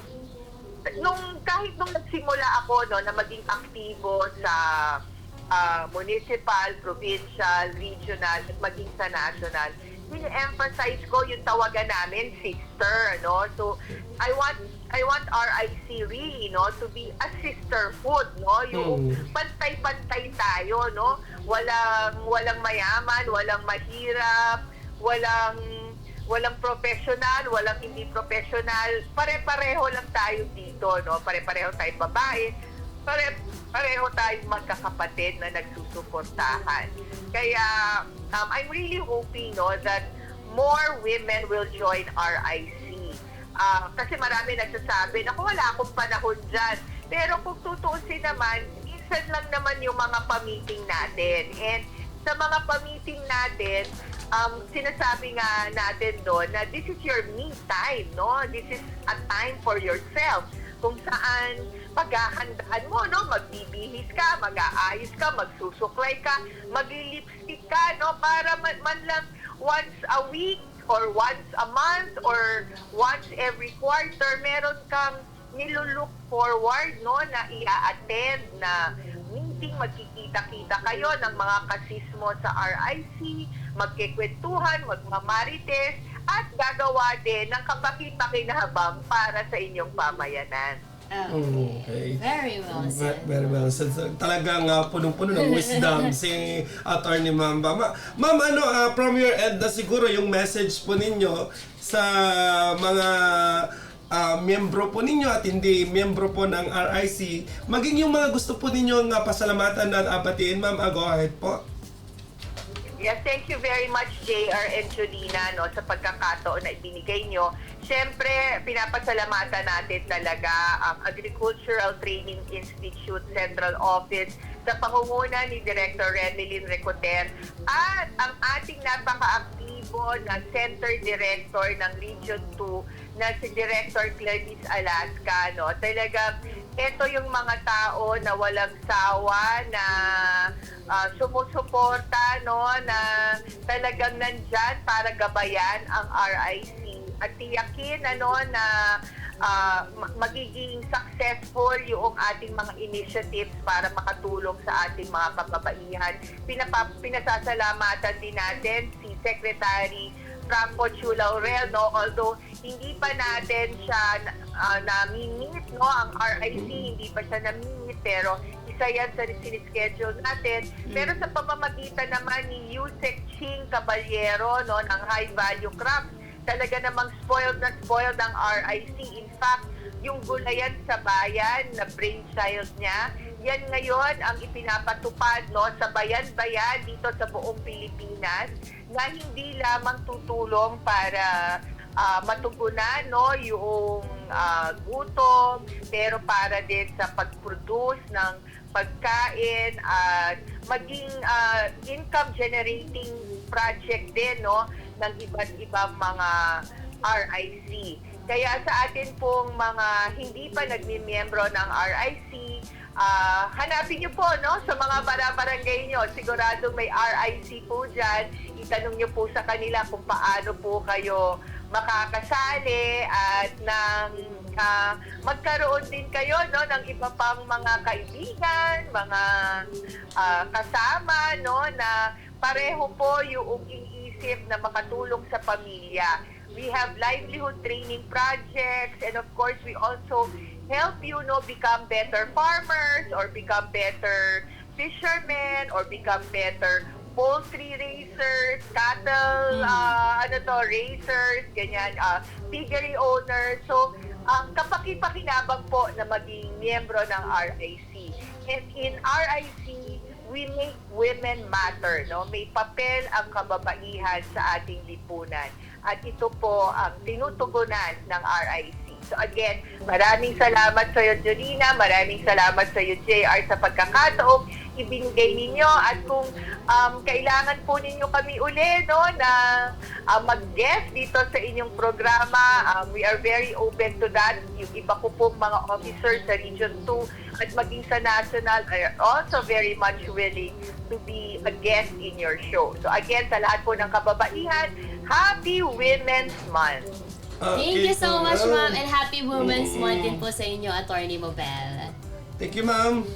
kahit nung nagsimula ako na maging aktibo sa municipal, provincial, regional, at maging sa national, emphasize ko yung tawagan namin sister, So I want RIC really, to be a sisterhood, Yung pantay-pantay tayo, Walang mayaman, walang mahirap, walang walang professional, walang hindi professional. Pare-pareho lang tayo dito, no? Pare-pareho tayong babae, pareho tayong magkakapatid na nagsusuportahan. Kaya I'm really hoping, no, that more women will join RIC. Kasi marami nagsasabi, naku, wala akong panahon dyan. Pero kung tutuusin naman, minsan lang naman yung mga pa-meeting natin. And sa mga pa-meeting natin, sinasabi nga natin doon na this is your me time, no? This is a time for yourself. Kung saan paghahandaan mo, no? Magbibihis ka, mag-aayos ka, magsusuklay ka, mag-lipstick ka, no? Para man lang once a week, or once a month, or once every quarter, meron kang nilulook forward, no, na i-attend na meeting, magkikita-kita kayo ng mga kasis mo sa RIC, magkikwentuhan, magmamarites, at gagawa din ng kapaki-pakinabang para sa inyong pamayanan. Okay. Very well said. Very well said. So, talagang punong-puno ng wisdom si Attorney Mamba. Ma'am, from your end na siguro yung message po ninyo sa mga miyembro po ninyo at hindi miyembro po ng RIC, maging yung mga gusto po ninyo nga pasalamatan at abatiin, ma'am, go ahead po. Yes, thank you very much, JR and Jolina, no, sa pagkakataon na ibinigay nyo. Siyempre, pinapasalamatan natin talaga ang Agricultural Training Institute Central Office sa pangunguna ni Director Remilyn Recoter at ang ating napaka-aktibo na Center Director ng Region 2 na si Director Clarice Alaska, no. Talagang ito yung mga tao na walang sawa na sumusuporta, no, na talagang nandyan para gabayan ang RIC at tiyakin na magiging successful yung ating mga initiatives para makatulong sa ating mga kababaihan. Pinasasalamatan din natin si Secretary Franco Chulaurel, no, although hindi pa natin siya na-meet, no, ang RIC hindi pa siya na-meet, pero isa yan sa sinischedule natin. Pero sa pamamagitan naman ni Yusek Ching Caballero, no, ng High Value Crops, talaga namang spoiled ang RIC. In fact, yung gulayan sa bayan na brainchild niya, yan ngayon ang ipinapatupad, no, sa bayan-bayan dito sa buong Pilipinas na hindi lamang tutulong para matugunan, no, yung gutom, pero para din sa pag-produce ng pagkain at maging income generating project din, no, ng iba't ibang mga RIC. Kaya sa atin pong mga hindi pa nagmimiyembro ng RIC, hanapin niyo po, no, sa mga barangay niyo, sigurado may RIC po dyan. Itanong niyo po sa kanila kung paano po kayo makakasali at nang magkaroon din kayo, no, ng iba pang mga kaibigan, mga kasama, no, na pareho po yung iniisip na makatulong sa pamilya. We have livelihood training projects, and of course we also help you, no, become better farmers or become better fishermen or become better poultry raisers, cattle raisers, ganyan, piggery owners. So, kapaki-pakinabang po na maging miyembro ng RIC. And in RIC, we make women matter, no? May papel ang kababaihan sa ating lipunan. At ito po ang tinutugunan ng RIC. So again, maraming salamat sa iyo, Jolina. Maraming salamat sa iyo, JR, sa pagkakataong ibinigay ninyo. At kung kailangan po ninyo kami uli, no, na mag-guest dito sa inyong programa, we are very open to that. Yung iba ko pong mga officers sa Region 2 at maging sa National are also very much willing to be a guest in your show. So again, sa lahat po ng kababaihan, Happy Women's Month! Thank you so much, ma'am, and happy Women's Month din po sa inyo, Attorney Mobel. Thank you, ma'am.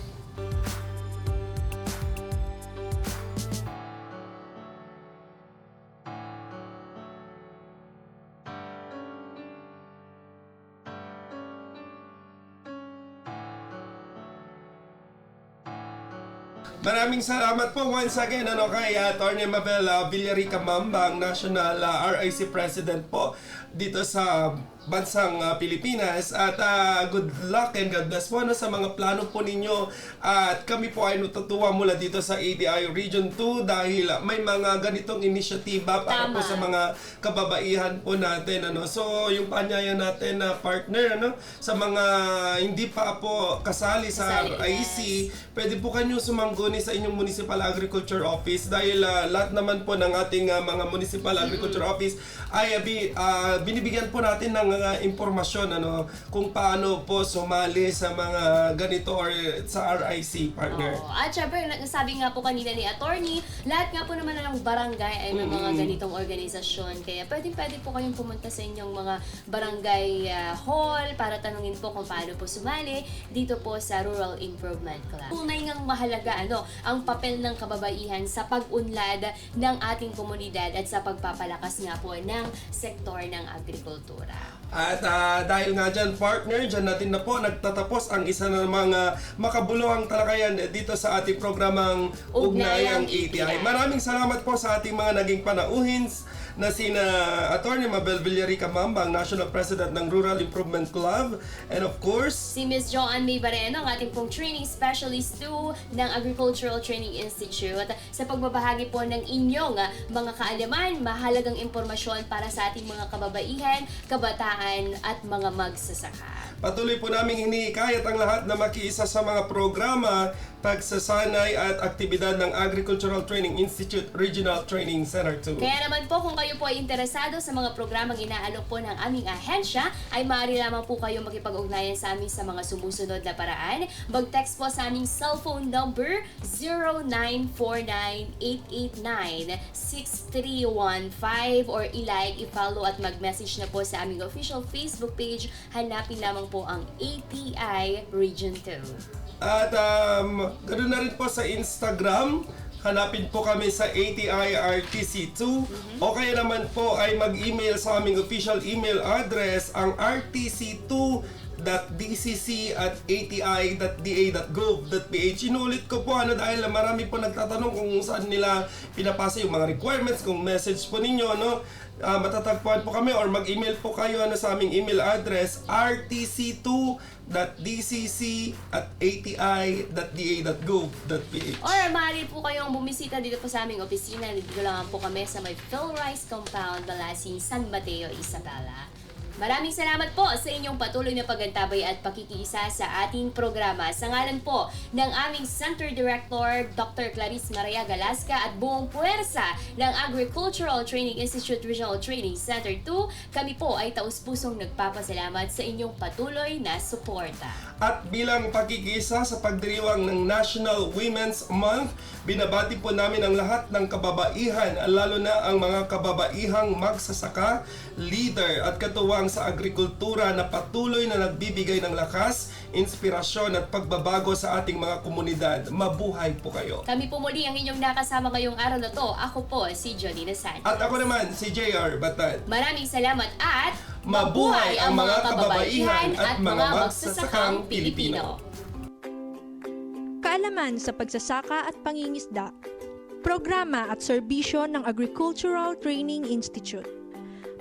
Maraming salamat po once again kay Atty. Mabel Villarica Mambang, National RIC President po dito sa bansang Pilipinas, at good luck and God bless po sa mga plano po ninyo, at kami po ay natutuwa mula dito sa ATI Region 2 dahil may mga ganitong inisyatiba para po sa mga kababaihan po natin so yung paanyaya natin na partner sa mga hindi pa po kasali sa RIC, pwede po kanyo sumangguni sa inyong Municipal Agriculture Office dahil lahat naman po ng ating mga Municipal Agriculture Office ay binibigyan po natin ng impormasyon kung paano po sumali sa mga ganito or sa RIC, partner. At syempre, nasabi nga po kanina ni attorney, lahat nga po naman ng barangay ay may mga ganitong organisasyon. Kaya pwede po kayong pumunta sa inyong mga barangay hall para tanungin po kung paano po sumali dito po sa Rural Improvement Club. Tunay ngang mahalaga ang papel ng kababaihan sa pag-unlad ng ating komunidad at sa pagpapalakas nga po ng sektor ng agrikultura. At dahil nga dyan, partner, dyan natin na po nagtatapos ang isa ng mga makabuluhang talakayan dito sa ating programang Ugnayang ATI. Maraming salamat po sa ating mga naging panauhin na sina Atty. Mabel Villarica Mambang, National President ng Rural Improvement Club, and of course, si Ms. Joanne May Bareno, ang ating pong Training Specialist 2 ng Agricultural Training Institute, sa pagbabahagi po ng inyong mga kaalaman, mahalagang impormasyon para sa ating mga kababaihan, kabataan at mga magsasaka. Patuloy po namin hinihikayat ang lahat na makiisa sa mga programa, pagsasanay at aktibidad ng Agricultural Training Institute Regional Training Center 2. Kaya naman po, kung kayo po ay interesado sa mga programang inaalok po ng aming ahensya, ay maaari lamang po kayo makipag-ugnayan sa amin sa mga sumusunod na paraan. Mag-text po sa aming cellphone number 0949-889-6315 or i-like, i-follow at mag-message na po sa aming official Facebook page. Hanapin lamang po ang ATI Region 2. At ganoon na rin po sa Instagram, hanapin po kami sa ATI RTC2 o kaya naman po ay mag-email sa aming official email address, ang rtc2.dcc@ati.da.gov.ph. Inulit ko po dahil marami po nagtatanong kung saan nila pinapasa yung mga requirements, kung message po ninyo matatagpuan po kami or mag-email po kayo sa aming email address, rtc2.dcc@ati.da.gov.ph. Or maaari po kayong bumisita dito po sa aming opisina. Dito lang po kami sa may Philrice Compound, Balasing, San Mateo, Isabela. Maraming salamat po sa inyong patuloy na pagantabay at pakikiisa sa ating programa. Sa ngalan po ng aming Center Director, Dr. Clarice Maria Galasca, at buong puwersa ng Agricultural Training Institute Regional Training Center 2, kami po ay taus-pusong nagpapasalamat sa inyong patuloy na suporta. At bilang pakikisa sa pagdiriwang ng National Women's Month, binabati po namin ang lahat ng kababaihan, lalo na ang mga kababaihang magsasaka, leader at katuwang sa agrikultura na patuloy na nagbibigay ng lakas, inspirasyon at pagbabago sa ating mga komunidad. Mabuhay po kayo. Kami po muli ang inyong nakasama ngayong araw na to. Ako po si Jolina Sanchez. At ako naman si JR Batad. Maraming salamat at Mabuhay ang mga kababaihan at mga magsasakang Pilipino. Kaalaman sa pagsasaka at pangingisda, programa at serbisyo ng Agricultural Training Institute,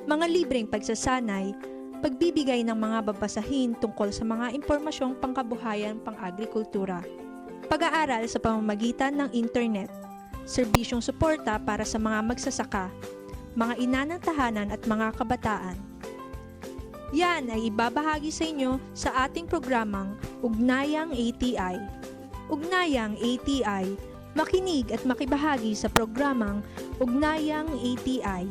mga libreng pagsasanay, pagbibigay ng mga babasahin tungkol sa mga impormasyong pangkabuhayan pang-agrikultura, pag-aaral sa pamamagitan ng internet, serbisyong suporta para sa mga magsasaka, mga ina ng tahanan at mga kabataan. Yan ay ibabahagi sa inyo sa ating programang Ugnayang ATI. Ugnayang ATI, makinig at makibahagi sa programang Ugnayang ATI.